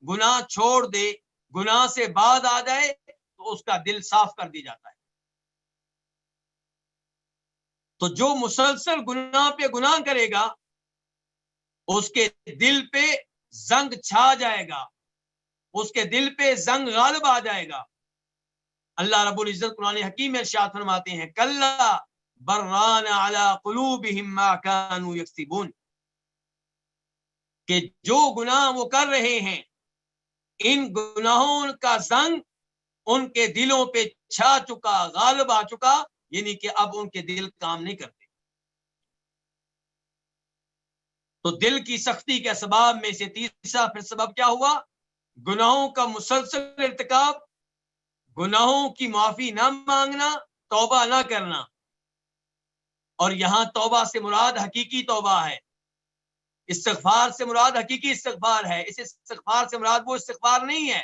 گناہ چھوڑ دے، گناہ سے بعد آ جائے تو اس کا دل صاف کر دیا جاتا ہے۔ تو جو مسلسل گناہ پہ گناہ کرے گا اس کے دل پہ زنگ چھا جائے گا، اس کے دل پہ زنگ غالب آ جائے گا۔ اللہ رب العزت قرآن حکیم میں ارشاد فرماتے ہیں کلا بران علی قلوبہم ما کانوا یکسبون، کہ جو گناہ وہ کر رہے ہیں ان گناہوں کا زنگ ان کے دلوں پہ چھا چکا، غالب آ چکا، یعنی کہ اب ان کے دل کام نہیں کرتے۔ تو دل کی سختی کے اسباب میں سے تیسرا پھر سبب کیا ہوا؟ گناہوں کا مسلسل ارتکاب، گناہوں کی معافی نہ مانگنا، توبہ نہ کرنا۔ اور یہاں توبہ سے مراد حقیقی توبہ ہے، استغفار سے مراد حقیقی استغفار ہے۔ اس استغفار سے مراد وہ استغفار نہیں ہے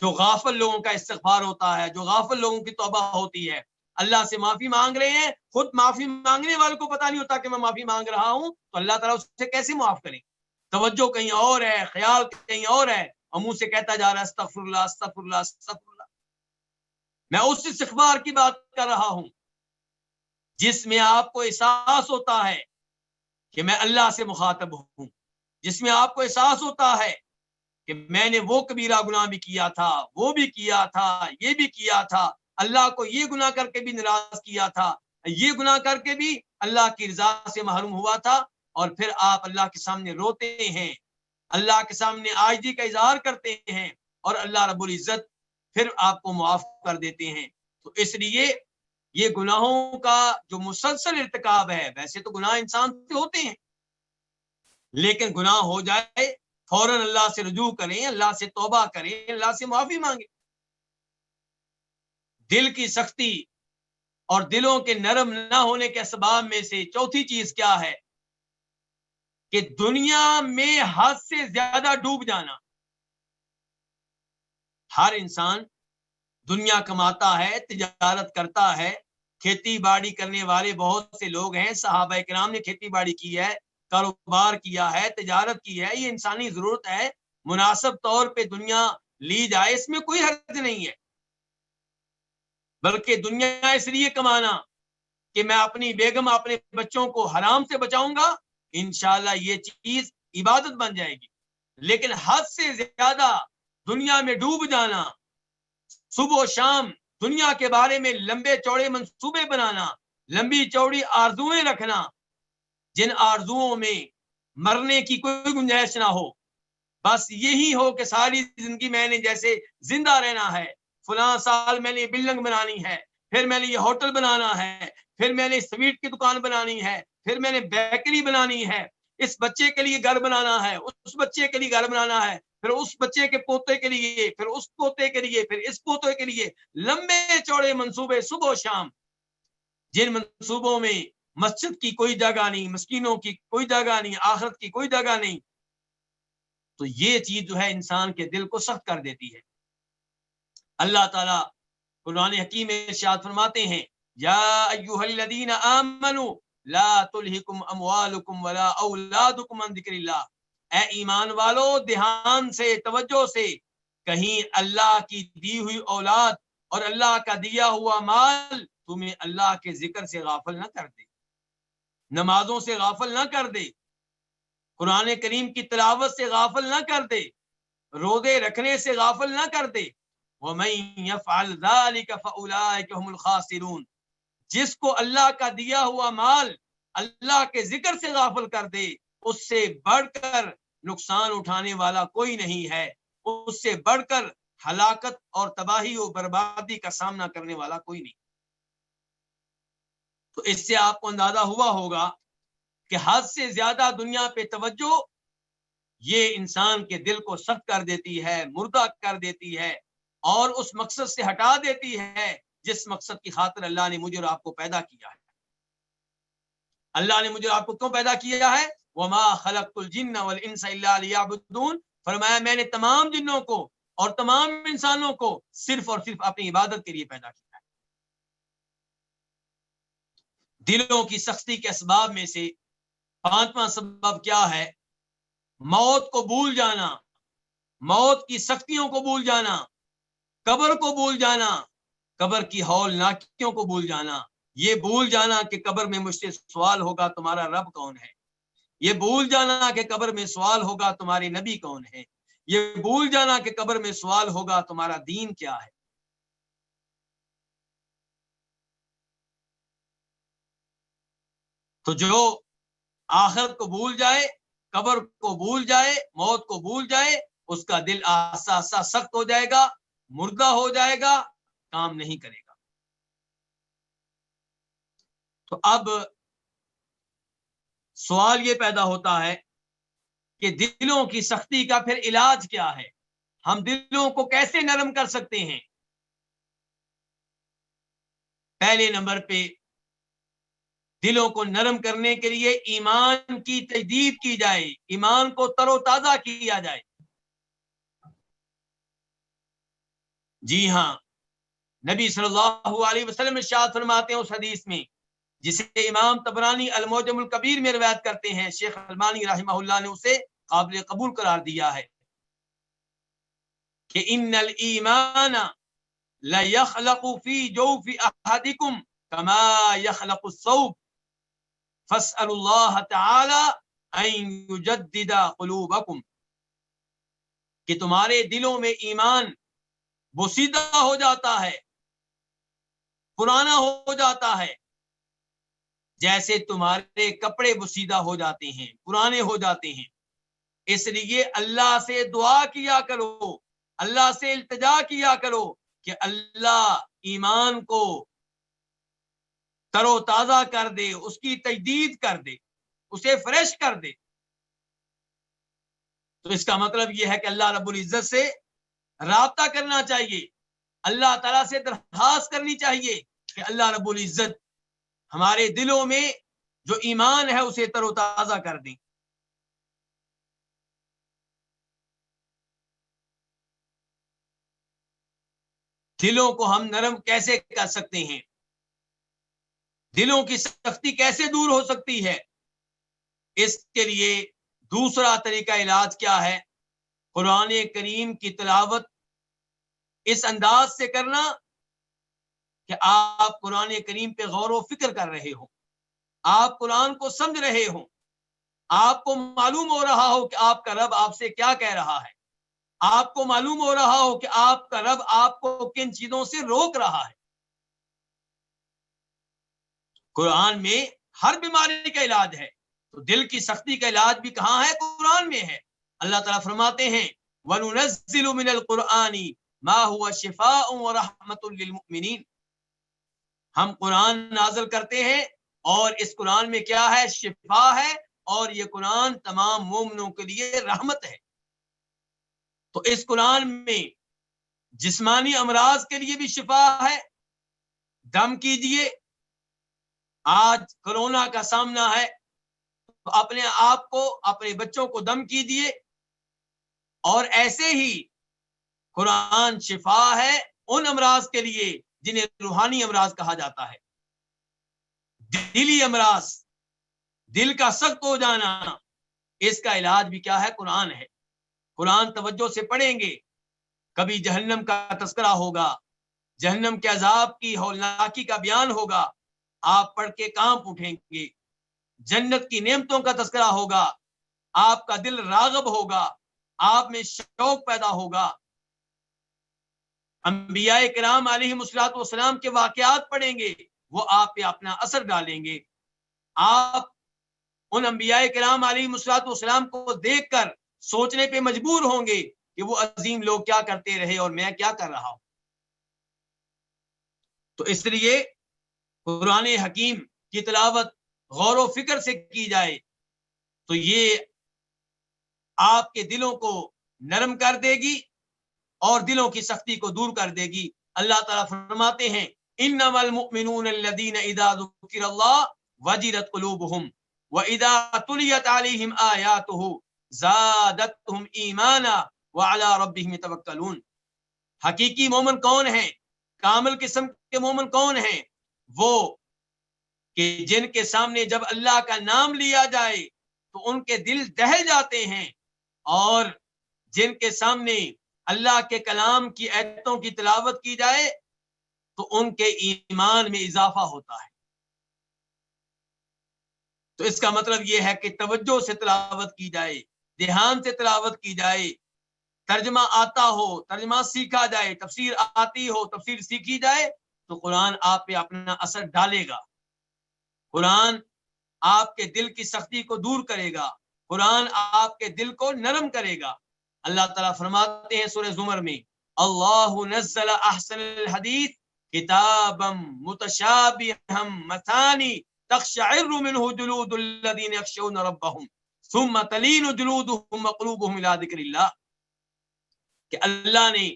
جو غافل لوگوں کا استغفار ہوتا ہے، جو غافل لوگوں کی توبہ ہوتی ہے۔ اللہ سے معافی مانگ رہے ہیں، خود معافی مانگنے والے کو پتہ نہیں ہوتا کہ میں معافی مانگ رہا ہوں، تو اللہ تعالیٰ اس سے کیسے معاف کریں؟ توجہ کہیں اور ہے، خیال کہیں اور ہے، اور منہ سے کہتا جا رہا ہے استغفر اللہ استغفر اللہ استغفر اللہ۔ میں اس استغفار کی بات کر رہا ہوں جس میں آپ کو احساس ہوتا ہے کہ میں اللہ سے مخاطب ہوں، جس میں آپ کو احساس ہوتا ہے کہ میں نے وہ کبیرہ گناہ بھی کیا تھا، وہ بھی کیا تھا، یہ بھی کیا تھا، اللہ کو یہ گناہ کر کے بھی ناراض کیا تھا، یہ گناہ کر کے بھی اللہ کی رضا سے محروم ہوا تھا، اور پھر آپ اللہ کے سامنے روتے ہیں، اللہ کے سامنے عاجزی کا اظہار کرتے ہیں، اور اللہ رب العزت پھر آپ کو معاف کر دیتے ہیں۔ تو اس لیے یہ گناہوں کا جو مسلسل ارتکاب ہے، ویسے تو گناہ انسان سے ہوتے ہیں، لیکن گناہ ہو جائے فوراً اللہ سے رجوع کریں، اللہ سے توبہ کریں، اللہ سے معافی مانگیں۔ دل کی سختی اور دلوں کے نرم نہ ہونے کے اسباب میں سے چوتھی چیز کیا ہے کہ دنیا میں حد سے زیادہ ڈوب جانا۔ ہر انسان دنیا کماتا ہے، تجارت کرتا ہے، کھیتی باڑی کرنے والے بہت سے لوگ ہیں، صحابہ کرام نے کھیتی باڑی کی ہے، کاروبار کیا ہے، تجارت کی ہے، یہ انسانی ضرورت ہے، مناسب طور پہ دنیا لی جائے، اس میں کوئی حرج نہیں ہے۔ بلکہ دنیا اس لیے کمانا کہ میں اپنی بیگم اپنے بچوں کو حرام سے بچاؤں گا، انشاءاللہ یہ چیز عبادت بن جائے گی۔ لیکن حد سے زیادہ دنیا میں ڈوب جانا، صبح و شام دنیا کے بارے میں لمبے چوڑے منصوبے بنانا، لمبی چوڑی آرزویں رکھنا، جن آرزوؤں میں مرنے کی کوئی گنجائش نہ ہو، بس یہی ہو کہ ساری زندگی میں نے جیسے زندہ رہنا ہے، فلاں سال میں نے بلڈنگ بنانی ہے، پھر میں نے یہ ہوٹل بنانا ہے، پھر میں نے سویٹ کی دکان بنانی ہے، پھر میں نے بیکری بنانی ہے، اس بچے کے لیے گھر بنانا ہے، اس بچے کے لیے گھر بنانا ہے، پھر اس بچے کے پوتے کے لیے، پھر اس پوتے کے لیے، پھر اس پوتے کے لیے، لمبے چوڑے منصوبے صبح و شام، جن منصوبوں میں مسجد کی کوئی جگہ نہیں، مسکینوں کی کوئی جگہ نہیں، آخرت کی کوئی جگہ نہیں۔ تو یہ چیز جو ہے انسان کے دل کو سخت کر دیتی ہے۔ اللہ تعالیٰ قرآن حکیم میں ارشاد فرماتے ہیں یا ایھا الذین آمنوا لا تلہکم اموالکم ولا اولادکم عن ذکر اللہ، اے ایمان والو دھیان سے توجہ سے کہیں اللہ کی دی ہوئی اولاد اور اللہ کا دیا ہوا مال تمہیں اللہ کے ذکر سے غافل نہ کر دے، نمازوں سے غافل نہ کر دے، قرآن کریم کی تلاوت سے غافل نہ کر دے، روزے رکھنے سے غافل نہ کر دے۔ وَمَن يَفْعَلْ ذَلِكَ فَأُولَٰئِكَ هُمُ الْخَاسِرُونَ، جس کو اللہ کا دیا ہوا مال اللہ کے ذکر سے غافل کر دے اس سے بڑھ کر نقصان اٹھانے والا کوئی نہیں ہے، اس سے بڑھ کر ہلاکت اور تباہی و بربادی کا سامنا کرنے والا کوئی نہیں۔ تو اس سے آپ کو اندازہ ہوا ہوگا کہ حد سے زیادہ دنیا پہ توجہ یہ انسان کے دل کو سخت کر دیتی ہے، مردہ کر دیتی ہے اور اس مقصد سے ہٹا دیتی ہے جس مقصد کی خاطر اللہ نے مجھے اور آپ کو پیدا کیا ہے۔ اللہ نے مجھے اور آپ کو کیوں پیدا کیا ہے؟ وَمَا خَلَقْتُ الْجِنَّ وَالْإِنسَ إِلَّا لِيَعْبُدُونَ، فرمایا میں نے تمام جنوں کو اور تمام انسانوں کو صرف اور صرف اپنی عبادت کے لیے پیدا کیا ہے۔ دلوں کی سختی کے اسباب میں سے پانچواں سبب کیا ہے؟ موت کو بھول جانا، موت کی سختیوں کو بھول جانا، قبر کو بھول جانا، قبر کی ہولناکیوں کو بھول جانا، یہ بھول جانا کہ قبر میں مجھ سے سوال ہوگا تمہارا رب کون ہے، یہ بھول جانا کہ قبر میں سوال ہوگا تمہارے نبی کون ہے، یہ بھول جانا کہ قبر میں سوال ہوگا تمہارا دین کیا ہے۔ تو جو آخرت کو بھول جائے، قبر کو بھول جائے، موت کو بھول جائے، اس کا دل آہستہ آہستہ سخت ہو جائے گا، مردہ ہو جائے گا، کام نہیں کرے گا۔ تو اب سوال یہ پیدا ہوتا ہے کہ دلوں کی سختی کا پھر علاج کیا ہے؟ ہم دلوں کو کیسے نرم کر سکتے ہیں؟ پہلے نمبر پہ دلوں کو نرم کرنے کے لیے ایمان کی تجدید کی جائے، ایمان کو تر و تازہ کیا جائے۔ جی ہاں، نبی صلی اللہ علیہ وسلم ارشاد فرماتے ہیں اس حدیث میں جسے امام طبرانی المعجم الکبیر میں روایت کرتے ہیں، شیخ البانی رحمہ اللہ نے اسے قابل قبول قرار دیا ہے کہ ان الایمان لیخلق فی جوف احدکم کما یخلق الثوب فاسألوا اللہ تعالی ان یجدد قلوبکم، کہ تمہارے دلوں میں ایمان بوسیدہ ہو جاتا ہے، پرانا ہو جاتا ہے، جیسے تمہارے کپڑے بوسیدہ ہو جاتے ہیں، پرانے ہو جاتے ہیں۔ اس لیے اللہ سے دعا کیا کرو، اللہ سے التجا کیا کرو کہ اللہ ایمان کو تر و تازہ کر دے، اس کی تجدید کر دے، اسے فریش کر دے۔ تو اس کا مطلب یہ ہے کہ اللہ رب العزت سے رابطہ کرنا چاہیے، اللہ تعالیٰ سے درخواست کرنی چاہیے کہ اللہ رب العزت ہمارے دلوں میں جو ایمان ہے اسے تر و تازہ کر دیں۔ دلوں کو ہم نرم کیسے کر سکتے ہیں؟ دلوں کی سختی کیسے دور ہو سکتی ہے؟ اس کے لیے دوسرا طریقہ علاج کیا ہے؟ قرآن کریم کی تلاوت اس انداز سے کرنا کہ آپ قرآن کریم پہ غور و فکر کر رہے ہوں، آپ قرآن کو سمجھ رہے ہوں، آپ کو معلوم ہو رہا ہو کہ آپ کا رب آپ سے کیا کہہ رہا ہے، آپ کو معلوم ہو رہا ہو کہ آپ کا رب آپ کو کن چیزوں سے روک رہا ہے۔ قرآن میں ہر بیماری کا علاج ہے، تو دل کی سختی کا علاج بھی کہاں ہے؟ قرآن میں ہے۔ اللہ تعالیٰ فرماتے ہیں وَنُنَزِّلُ مِنَ الْقُرْآنِ مَا هُوَ شِفَاءٌ وَرَحْمَةٌ لِّلْمُؤْمِنِينَ، ہم قرآن نازل کرتے ہیں اور اس قرآن میں کیا ہے؟ شفا ہے، اور یہ قرآن تمام مومنوں کے لیے رحمت ہے۔ تو اس قرآن میں جسمانی امراض کے لیے بھی شفا ہے۔ دم کیجئے، آج کرونا کا سامنا ہے تو اپنے آپ کو، اپنے بچوں کو دم کیجئے، اور ایسے ہی قرآن شفا ہے ان امراض کے لیے جنہیں روحانی امراض کہا جاتا ہے۔ دلی امراض، دل کا سخت ہو جانا، اس کا علاج بھی کیا ہے؟ قرآن ہے. قرآن توجہ سے پڑھیں گے، کبھی جہنم کا تذکرہ ہوگا، جہنم کے عذاب کی ہولناکی کا بیان ہوگا، آپ پڑھ کے کانپ اٹھیں گے. جنت کی نعمتوں کا تذکرہ ہوگا، آپ کا دل راغب ہوگا، آپ میں شوق پیدا ہوگا. انبیاء کرام علیہ الصلوۃ والسلام کے واقعات پڑھیں گے، وہ آپ پہ اپنا اثر ڈالیں گے. آپ ان انبیاء کرام علیہ الصلوۃ والسلام کو دیکھ کر سوچنے پہ مجبور ہوں گے کہ وہ عظیم لوگ کیا کرتے رہے اور میں کیا کر رہا ہوں. تو اس لیے قرآن حکیم کی تلاوت غور و فکر سے کی جائے تو یہ آپ کے دلوں کو نرم کر دے گی اور دلوں کی سختی کو دور کر دے گی. اللہ تعالیٰ فرماتے ہیں انما المؤمنون الذین اذا ذکر اللہ وجلت قلوبہم واذا تلیت علیہم آیاتہ زادتہم ایمانا وعلی ربہم یتوکلون. حقیقی مومن کون ہیں؟ کامل قسم کے مومن کون ہیں؟ وہ کہ جن کے سامنے جب اللہ کا نام لیا جائے تو ان کے دل دہل جاتے ہیں، اور جن کے سامنے اللہ کے کلام کی آیتوں کی تلاوت کی جائے تو ان کے ایمان میں اضافہ ہوتا ہے. تو اس کا مطلب یہ ہے کہ توجہ سے تلاوت کی جائے، دھیان سے تلاوت کی جائے، ترجمہ آتا ہو ترجمہ سیکھا جائے، تفسیر آتی ہو تفسیر سیکھی جائے تو قرآن آپ پہ اپنا اثر ڈالے گا. قرآن آپ کے دل کی سختی کو دور کرے گا، قرآن آپ کے دل کو نرم کرے گا. اللہ تعالیٰ فرماتے ہیں سورہ زمر میں اللہ نزل احسن الحدیث کتابا متشابہا مثانی تقشعر منہ جلود الذین یخشون ربہم ثم تلین جلودہم وقلوبہم الی ذکر اللہ، کہ اللہ نے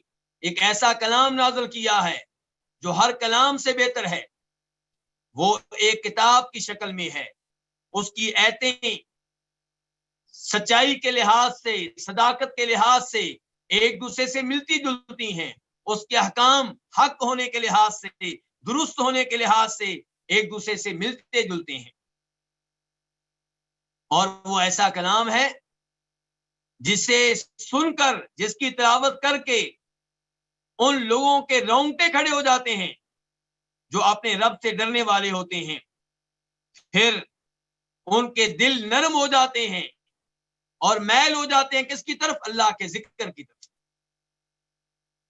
ایک ایسا کلام نازل کیا ہے جو ہر کلام سے بہتر ہے. وہ ایک کتاب کی شکل میں ہے، اس کی آیتیں سچائی کے لحاظ سے، صداقت کے لحاظ سے ایک دوسرے سے ملتی جلتی ہیں، اس کے احکام حق ہونے کے لحاظ سے، درست ہونے کے لحاظ سے ایک دوسرے سے ملتے جلتے ہیں. اور وہ ایسا کلام ہے جسے سن کر، جس کی تلاوت کر کے ان لوگوں کے رونگٹے کھڑے ہو جاتے ہیں جو اپنے رب سے ڈرنے والے ہوتے ہیں، پھر ان کے دل نرم ہو جاتے ہیں اور میل ہو جاتے ہیں کس کی طرف؟ اللہ کے ذکر کی طرف.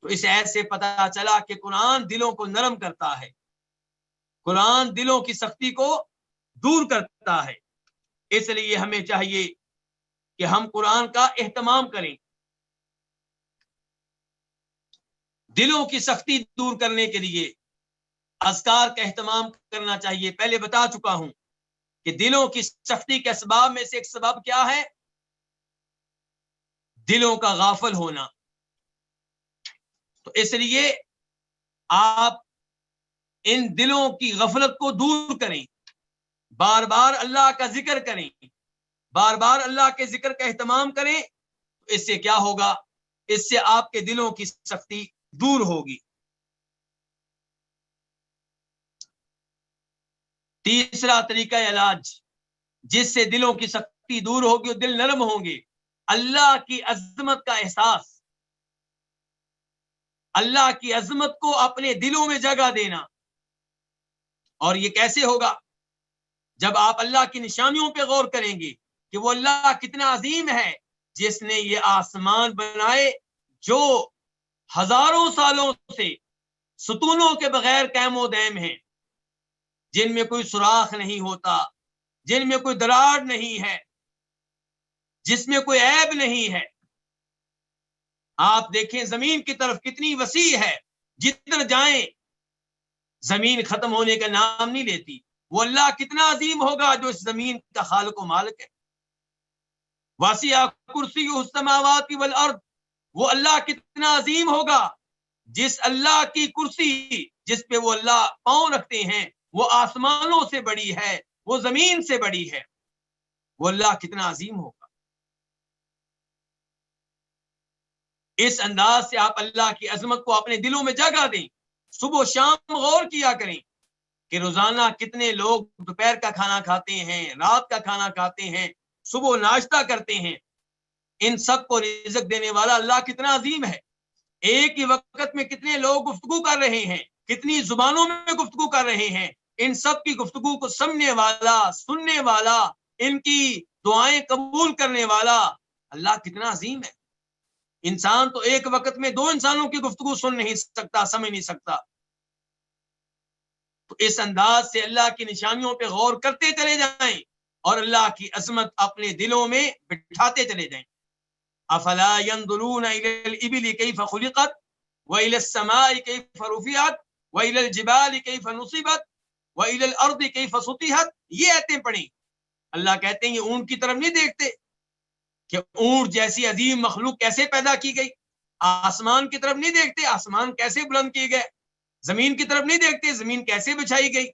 تو اس ایت سے پتہ چلا کہ قرآن دلوں کو نرم کرتا ہے، قرآن دلوں کی سختی کو دور کرتا ہے. اس لیے ہمیں چاہیے کہ ہم قرآن کا اہتمام کریں. دلوں کی سختی دور کرنے کے لیے اذکار کا اہتمام کرنا چاہیے. پہلے بتا چکا ہوں کہ دلوں کی سختی کے اسباب میں سے ایک سبب کیا ہے؟ دلوں کا غافل ہونا. تو اس لیے آپ ان دلوں کی غفلت کو دور کریں، بار بار اللہ کا ذکر کریں، بار بار اللہ کے ذکر کا اہتمام کریں. اس سے کیا ہوگا؟ اس سے آپ کے دلوں کی سختی دور ہوگی. تیسرا طریقہ علاج جس سے دلوں کی سختی دور ہوگی اور دل نرم ہوں گے، اللہ کی عظمت کا احساس، اللہ کی عظمت کو اپنے دلوں میں جگہ دینا. اور یہ کیسے ہوگا؟ جب آپ اللہ کی نشانیوں پہ غور کریں گے کہ وہ اللہ کتنا عظیم ہے جس نے یہ آسمان بنائے جو ہزاروں سالوں سے ستونوں کے بغیر قائم و دائم ہیں، جن میں کوئی سوراخ نہیں ہوتا، جن میں کوئی دراڑ نہیں ہے، جس میں کوئی عیب نہیں ہے. آپ دیکھیں زمین کی طرف کتنی وسیع ہے، جدھر جائیں زمین ختم ہونے کا نام نہیں لیتی. وہ اللہ کتنا عظیم ہوگا جو اس زمین کا خالق و مالک ہے. واسع کرسیہ السماوات والارض، وہ اللہ کتنا عظیم ہوگا جس اللہ کی کرسی جس پہ وہ اللہ پاؤں رکھتے ہیں وہ آسمانوں سے بڑی ہے، وہ زمین سے بڑی ہے. وہ اللہ کتنا عظیم ہوگا. اس انداز سے آپ اللہ کی عظمت کو اپنے دلوں میں جگہ دیں. صبح و شام غور کیا کریں کہ روزانہ کتنے لوگ دوپہر کا کھانا کھاتے ہیں، رات کا کھانا کھاتے ہیں، صبح ناشتہ کرتے ہیں، ان سب کو رزق دینے والا اللہ کتنا عظیم ہے۔ ایک ہی وقت میں کتنے لوگ گفتگو کر رہے ہیں، کتنی زبانوں میں گفتگو کر رہے ہیں، ان سب کی گفتگو کو سمجھنے والا، سننے والا، ان کی دعائیں قبول کرنے والا اللہ کتنا عظیم ہے۔ انسان تو ایک وقت میں 2 انسانوں کی گفتگو سن نہیں سکتا، سمجھ نہیں سکتا۔ تو اس انداز سے اللہ کی نشانیوں پہ غور کرتے چلے جائیں اور اللہ کی عظمت اپنے دلوں میں بٹھاتے چلے جائیں۔ افلا ينظرون الى الابل كيف خلقت والى السماء كيف رفعت والى الجبال كيف نصبت والى الارض كيف سطحت، یہ آیتیں پڑھیں۔ اللہ کہتے ہیں یہ اونٹ کی طرف نہیں دیکھتے کہ اونٹ جیسی عظیم مخلوق کیسے پیدا کی گئی، آسمان کی طرف نہیں دیکھتے آسمان کیسے بلند کیے گئے، زمین کی طرف نہیں دیکھتے زمین کیسے بچھائی گئی۔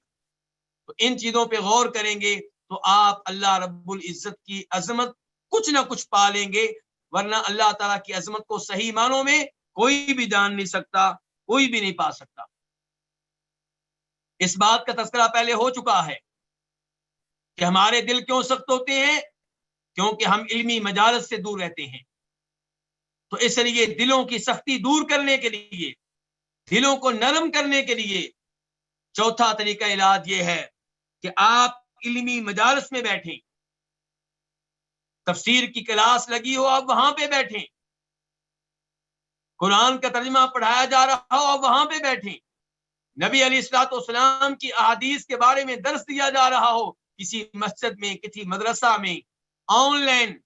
تو ان چیزوں پہ غور کریں گے تو آپ اللہ رب العزت کی عظمت کچھ نہ کچھ پا لیں گے، ورنہ اللہ تعالیٰ کی عظمت کو صحیح معنوں میں کوئی بھی جان نہیں سکتا، کوئی بھی نہیں پا سکتا۔ اس بات کا تذکرہ پہلے ہو چکا ہے کہ ہمارے دل کیوں سخت ہوتے ہیں، کیونکہ ہم علمی مجالس سے دور رہتے ہیں۔ تو اس لیے دلوں کی سختی دور کرنے کے لیے، دلوں کو نرم کرنے کے لیے چوتھا طریقہ علاج یہ ہے کہ آپ علمی مجالس میں بیٹھیں، تفسیر کی کلاس لگی ہو آپ وہاں پہ بیٹھیں، قرآن کا ترجمہ پڑھایا جا رہا ہو آپ وہاں پہ بیٹھیں، نبی علیہ الصلوۃ والسلام کی احادیث کے بارے میں درس دیا جا رہا ہو کسی مسجد میں، کسی مدرسہ میں، آن لائن،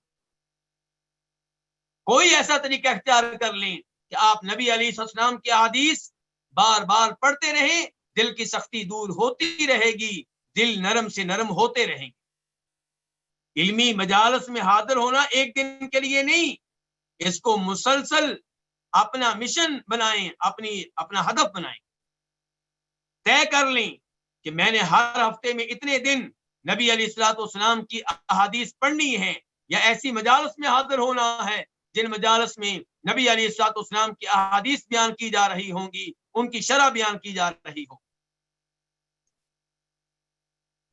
کوئی ایسا طریقہ اختیار کر لیں کہ آپ نبی علیہ السلام کی احادیث بار بار پڑھتے رہیں، دل کی سختی دور ہوتی رہے گی، دل نرم سے نرم ہوتے رہیں گے۔ علمی مجالس میں حاضر ہونا ایک دن کے لیے نہیں، اس کو مسلسل اپنا مشن بنائیں، اپنا ہدف بنائیں، طے کر لیں کہ میں نے ہر ہفتے میں اتنے دن نبی علیہ الصلوۃ والسلام کی احادیث پڑھنی ہے، یا ایسی مجالس میں حاضر ہونا ہے جن مجالس میں نبی علیہ الصلوۃ والسلام کی احادیث بیان کی جا رہی ہوں گی، ان کی شرح بیان کی جا رہی ہو۔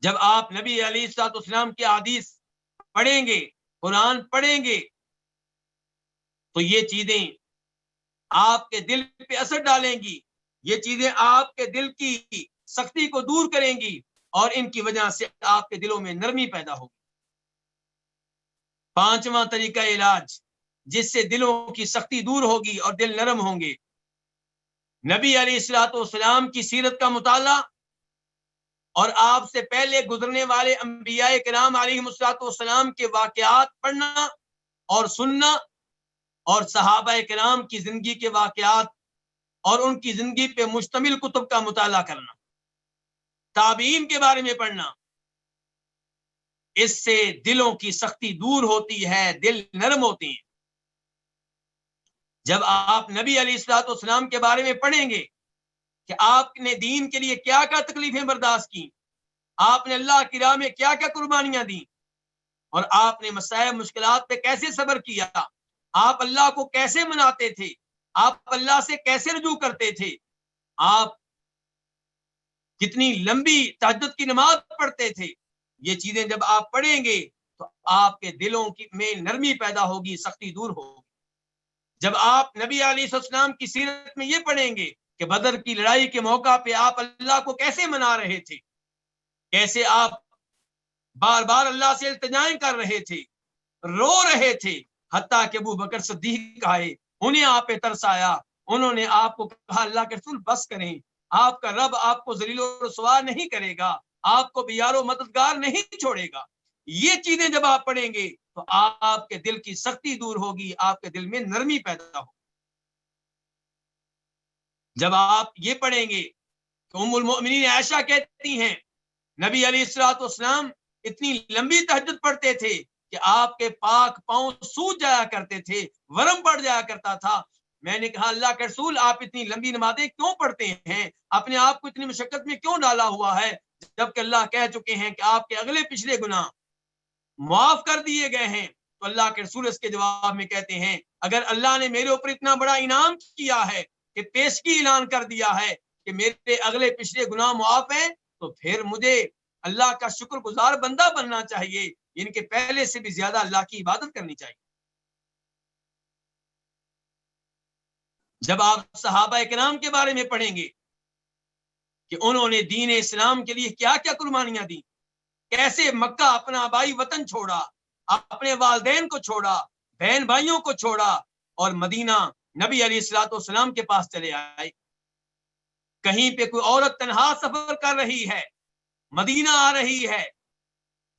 جب آپ نبی علیہ الصلوۃ والسلام کی احادیث پڑھیں گے، قرآن پڑھیں گے، تو یہ چیزیں آپ کے دل پہ اثر ڈالیں گی، یہ چیزیں آپ کے دل کی سختی کو دور کریں گی، اور ان کی وجہ سے آپ کے دلوں میں نرمی پیدا ہوگی۔ پانچواں طریقہ علاج جس سے دلوں کی سختی دور ہوگی اور دل نرم ہوں گے، نبی علیہ الصلوۃ والسلام کی سیرت کا مطالعہ اور آپ سے پہلے گزرنے والے انبیاء کرام علیہ الصلوۃ والسلام کے واقعات پڑھنا اور سننا، اور صحابہ کرام کی زندگی کے واقعات اور ان کی زندگی پہ مشتمل کتب کا مطالعہ کرنا، تابعین کے بارے میں پڑھنا، اس سے دلوں کی سختی دور ہوتی ہے، دل نرم ہوتے ہیں۔ جب آپ نبی علیہ الصلوۃ والسلام کے بارے میں پڑھیں گے کہ آپ نے دین کے لیے کیا کیا تکلیفیں برداشت کی، آپ نے اللہ کی راہ میں کیا کیا قربانیاں دی، اور آپ نے مسائل مشکلات پہ کیسے صبر کیا، آپ اللہ کو کیسے مناتے تھے، آپ اللہ سے کیسے رجوع کرتے تھے، آپ کتنی لمبی تہجد کی نماز پڑھتے تھے، یہ چیزیں جب آپ پڑھیں گے تو آپ کے دلوں میں نرمی پیدا ہوگی، سختی دور ہوگی۔ جب آپ نبی علیہ السلام کی سیرت میں یہ پڑھیں گے کہ بدر کی لڑائی کے موقع پہ آپ اللہ کو کیسے منا رہے تھے، کیسے آپ بار بار اللہ سے التجائیں کر رہے تھے، رو رہے تھے، حتیٰ کہ ابو بکر صدیق آئے، انہیں آپ پہ ترس آیا، انہوں نے آپ کو کہا اللہ کے رسول بس کریں، آپ کا رب آپ کو ذلیل و رسوا نہیں کرے گا، آپ کو بیار و مددگار نہیں چھوڑے گا۔ یہ چیزیں جب آپ پڑھیں گے تو آپ کے دل کی سختی دور ہوگی، آپ کے دل میں نرمی پیدا ہوگی۔ جب آپ یہ پڑھیں گے کہ ام المؤمنین عائشہ کہتی ہیں نبی علیہ الصلوۃ والسلام اتنی لمبی تہجد پڑھتے تھے کہ آپ کے پاک پاؤں سوج جایا کرتے تھے، ورم پڑ جایا کرتا تھا۔ میں نے کہا اللہ کے رسول آپ اتنی لمبی نمازیں کیوں پڑھتے ہیں، اپنے آپ کو اتنی مشقت میں کیوں ڈالا ہوا ہے، جبکہ اللہ کہہ چکے ہیں کہ آپ کے اگلے پچھلے گناہ معاف کر دیے گئے ہیں۔ تو اللہ کے رسول اس کے جواب میں کہتے ہیں اگر اللہ نے میرے اوپر اتنا بڑا انعام کیا ہے کہ پیشگی اعلان کر دیا ہے کہ میرے اگلے پچھلے گناہ معاف ہیں، تو پھر مجھے اللہ کا شکر گزار بندہ بننا چاہیے، ان کے پہلے سے بھی زیادہ اللہ کی عبادت کرنی چاہیے. جب آپ صحابہ کرام کے بارے میں پڑھیں گے کہ انہوں نے دین اسلام کے لیے کیا کیا قربانیاں دی، کیسے مکہ اپنا آبائی وطن چھوڑا، اپنے والدین کو چھوڑا، بہن بھائیوں کو چھوڑا اور مدینہ نبی علیہ الصلوۃ والسلام کے پاس چلے آئے. کہیں پہ کوئی عورت تنہا سفر کر رہی ہے، مدینہ آ رہی ہے،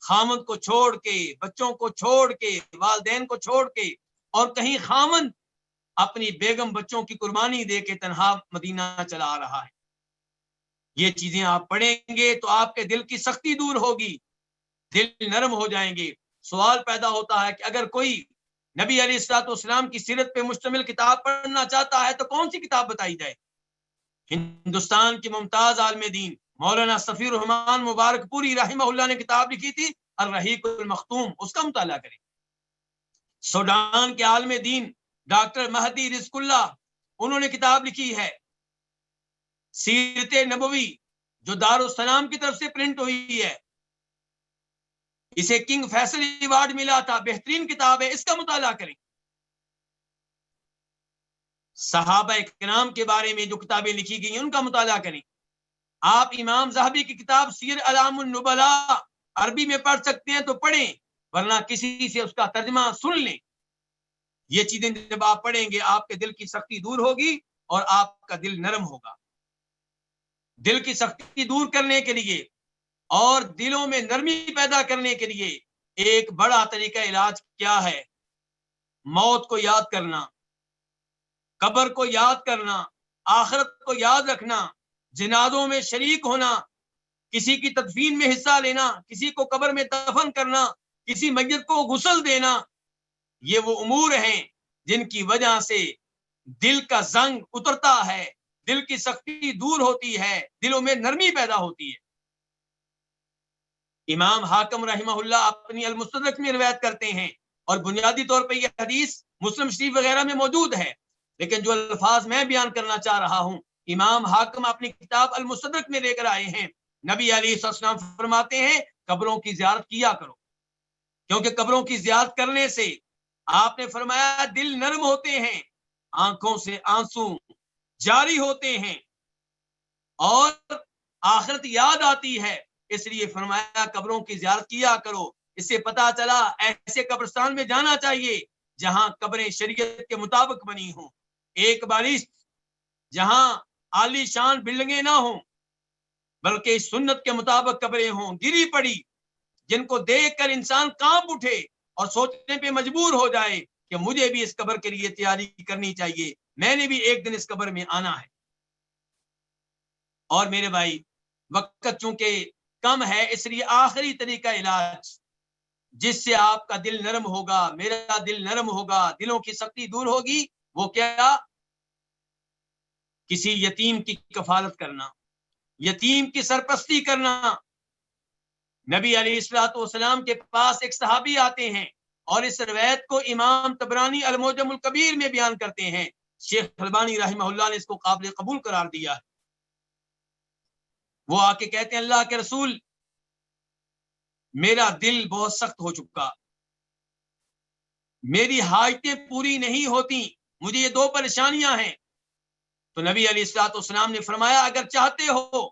خامند کو چھوڑ کے، بچوں کو چھوڑ کے، والدین کو چھوڑ کے، اور کہیں خامند اپنی بیگم بچوں کی قربانی دے کے تنہا مدینہ چلا آ رہا ہے. یہ چیزیں آپ پڑھیں گے تو آپ کے دل کی سختی دور ہوگی، دل نرم ہو جائیں گے. سوال پیدا ہوتا ہے کہ اگر کوئی نبی علیہ الصلوۃ والسلام کی سیرت پہ مشتمل کتاب پڑھنا چاہتا ہے تو کون سی کتاب بتائی جائے؟ ہندوستان کے ممتاز عالم دین مولانا صفی الرحمان مبارک پوری رحمہ اللہ نے کتاب لکھی تھی الرحیق المختوم، اس کا مطالعہ کریں. سوڈان کے عالم دین ڈاکٹر مہدی رزق اللہ، انہوں نے کتاب لکھی ہے سیرت نبوی، جو دارالسلام کی طرف سے پرنٹ ہوئی ہے. اسے کنگ فیصل ایوارڈ ملا تھا، بہترین کتاب ہے، اس کا مطالعہ کریں. صحابہ کرام کے بارے میں جو کتابیں لکھی گئی ہیں ان کا مطالعہ کریں. آپ امام ذہبی کی کتاب سیر اعلام النبلاء عربی میں پڑھ سکتے ہیں تو پڑھیں، ورنہ کسی سے اس کا ترجمہ سن لیں. یہ چیزیں جب آپ پڑھیں گے آپ کے دل کی سختی دور ہوگی اور آپ کا دل نرم ہوگا. دل کی سختی دور کرنے کے لیے اور دلوں میں نرمی پیدا کرنے کے لیے ایک بڑا طریقہ علاج کیا ہے؟ موت کو یاد کرنا، قبر کو یاد کرنا، آخرت کو یاد رکھنا، جنازوں میں شریک ہونا، کسی کی تدفین میں حصہ لینا، کسی کو قبر میں دفن کرنا، کسی میت کو غسل دینا. یہ وہ امور ہیں جن کی وجہ سے دل کا زنگ اترتا ہے، دل کی سختی دور ہوتی ہے، دلوں میں نرمی پیدا ہوتی ہے. امام حاکم رحمہ اللہ اپنی المستدرک میں روایت کرتے ہیں اور بنیادی طور پہ یہ حدیث مسلم شریف وغیرہ میں موجود ہے، لیکن جو الفاظ میں بیان کرنا چاہ رہا ہوں امام حاکم اپنی کتاب المستدرک میں لے کر آئے ہیں. نبی علیہ السلام فرماتے ہیں قبروں کی زیارت کیا کرو، کیونکہ قبروں کی زیارت کرنے سے آپ نے فرمایا دل نرم ہوتے ہیں، آنکھوں سے آنسو جاری ہوتے ہیں اور آخرت یاد آتی ہے. اس لیے فرمایا قبروں کی زیارت کیا کرو. اس سے پتا چلا ایسے قبرستان میں جانا چاہیے جہاں قبریں شریعت کے مطابق بنی ہوں، ایک بالشت جہاں عالی شان بلڈنگیں نہ ہوں بلکہ سنت کے مطابق قبریں ہوں، گری پڑی، جن کو دیکھ کر انسان کانپ اٹھے اور سوچنے پہ مجبور ہو جائے کہ مجھے بھی اس قبر کے لیے تیاری کرنی چاہیے، میں نے بھی ایک دن اس قبر میں آنا ہے. اور میرے بھائی وقت چونکہ کم ہے اس لیے آخری طریقہ علاج جس سے آپ کا دل نرم ہوگا، میرا دل نرم ہوگا، دلوں کی سختی دور ہوگی، وہ کیا؟ کسی یتیم کی کفالت کرنا، یتیم کی سرپرستی کرنا. نبی علیہ الصلوۃ والسلام کے پاس ایک صحابی آتے ہیں اور اس روایت کو امام طبرانی المعجم الکبیر میں بیان کرتے ہیں. شیخ البانی رحمہ اللہ نے اس کو قابل قبول قرار دیا ہے. وہ آ کے کہتے ہیں اللہ کے رسول میرا دل بہت سخت ہو چکا، میری حاجتیں پوری نہیں ہوتی، مجھے یہ دو پریشانیاں ہیں. تو نبی علیہ الصلوۃ والسلام نے فرمایا اگر چاہتے ہو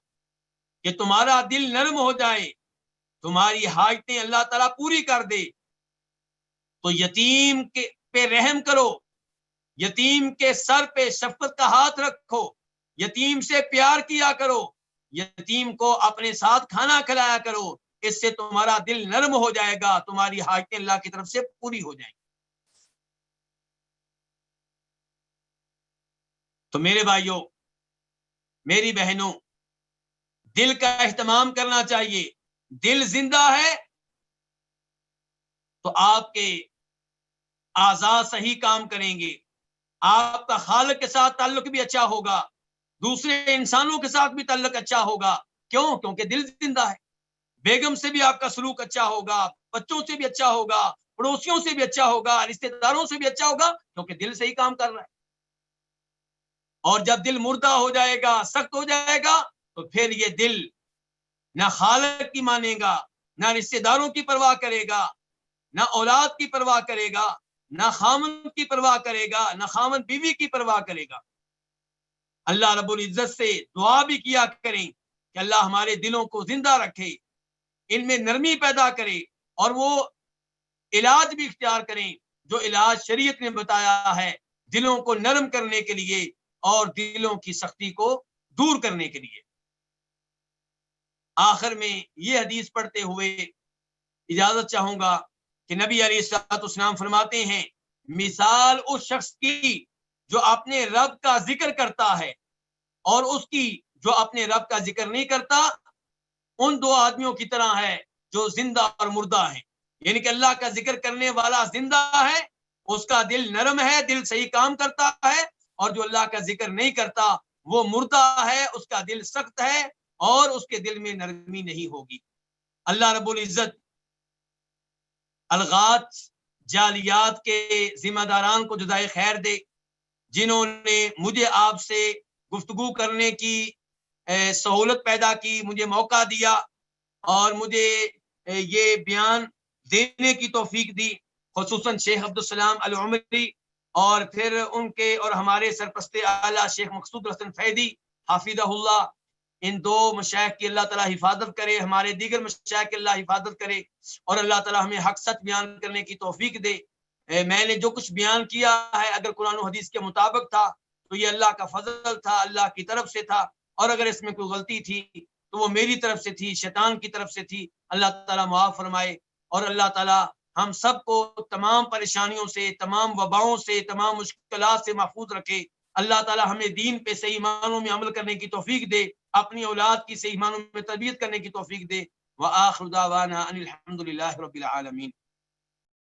کہ تمہارا دل نرم ہو جائے، تمہاری حاجتیں اللہ تعالیٰ پوری کر دے، تو یتیم کے پہ رحم کرو، یتیم کے سر پہ شفقت کا ہاتھ رکھو، یتیم سے پیار کیا کرو، یتیم کو اپنے ساتھ کھانا کھلایا کرو. اس سے تمہارا دل نرم ہو جائے گا، تمہاری حاجتیں اللہ کی طرف سے پوری ہو جائیں گی. تو میرے بھائیوں، میری بہنوں، دل کا اہتمام کرنا چاہیے. دل زندہ ہے تو آپ کے اعضاء صحیح کام کریں گے، آپ کا خالق کے ساتھ تعلق بھی اچھا ہوگا، دوسرے انسانوں کے ساتھ بھی تعلق اچھا ہوگا. کیوں؟ کیونکہ دل زندہ ہے. بیگم سے بھی آپ کا سلوک اچھا ہوگا، بچوں سے بھی اچھا ہوگا، پڑوسیوں سے بھی اچھا ہوگا، رشتہ داروں سے بھی اچھا ہوگا، کیونکہ دل صحیح کام کر رہا ہے. اور جب دل مردہ ہو جائے گا، سخت ہو جائے گا، تو پھر یہ دل نہ خالق کی مانے گا نہ رشتے داروں کی پرواہ کرے گا، نہ اولاد کی پرواہ کرے گا، نہ خامن کی پرواہ کرے گا، نہ خامن بیوی کی پرواہ کرے گا۔ اللہ رب العزت سے دعا بھی کیا کریں کہ اللہ ہمارے دلوں کو زندہ رکھے، ان میں نرمی پیدا کرے، اور وہ علاج بھی اختیار کریں جو علاج شریعت نے بتایا ہے دلوں کو نرم کرنے کے لیے اور دلوں کی سختی کو دور کرنے کے لیے۔ آخر میں یہ حدیث پڑھتے ہوئے اجازت چاہوں گا کہ نبی علیہ الصلوۃ والسلام فرماتے ہیں، مثال اس شخص کی جو اپنے رب کا ذکر کرتا ہے اور اس کی جو اپنے رب کا ذکر نہیں کرتا، ان دو آدمیوں کی طرح ہے جو زندہ اور مردہ ہیں۔ یعنی کہ اللہ کا ذکر کرنے والا زندہ ہے، اس کا دل نرم ہے، دل صحیح کام کرتا ہے، اور جو اللہ کا ذکر نہیں کرتا وہ مردہ ہے، اس کا دل سخت ہے اور اس کے دل میں نرمی نہیں ہوگی۔ اللہ رب العزت الغات جالیات کے ذمہ داران کو جزائے خیر دے، جنہوں نے مجھے آپ سے گفتگو کرنے کی سہولت پیدا کی، مجھے موقع دیا اور مجھے یہ بیان دینے کی توفیق دی، خصوصاً شیخ عبدالسلام العمری اور پھر ان کے اور ہمارے سرپرست اعلیٰ شیخ مقصود حسن فیدی حافظہ اللہ۔ ان دو مشائخ کی اللہ تعالیٰ حفاظت کرے، ہمارے دیگر مشائخ کی اللہ حفاظت کرے، اور اللہ تعالیٰ ہمیں حق سچ بیان کرنے کی توفیق دے۔ میں نے جو کچھ بیان کیا ہے اگر قرآن و حدیث کے مطابق تھا تو یہ اللہ کا فضل تھا، اللہ کی طرف سے تھا، اور اگر اس میں کوئی غلطی تھی تو وہ میری طرف سے تھی، شیطان کی طرف سے تھی۔ اللہ تعالیٰ معاف فرمائے، اور اللہ تعالیٰ ہم سب کو تمام پریشانیوں سے، تمام وباؤں سے، تمام مشکلات سے محفوظ رکھے۔ اللہ تعالیٰ ہمیں دین پہ صحیح معنوں میں عمل کرنے کی توفیق دے، اپنی اولاد کی صحیح معنوں میں تربیت کرنے کی توفیق دے۔ وآخر دعوانا ان الحمد للہ رب العالمین۔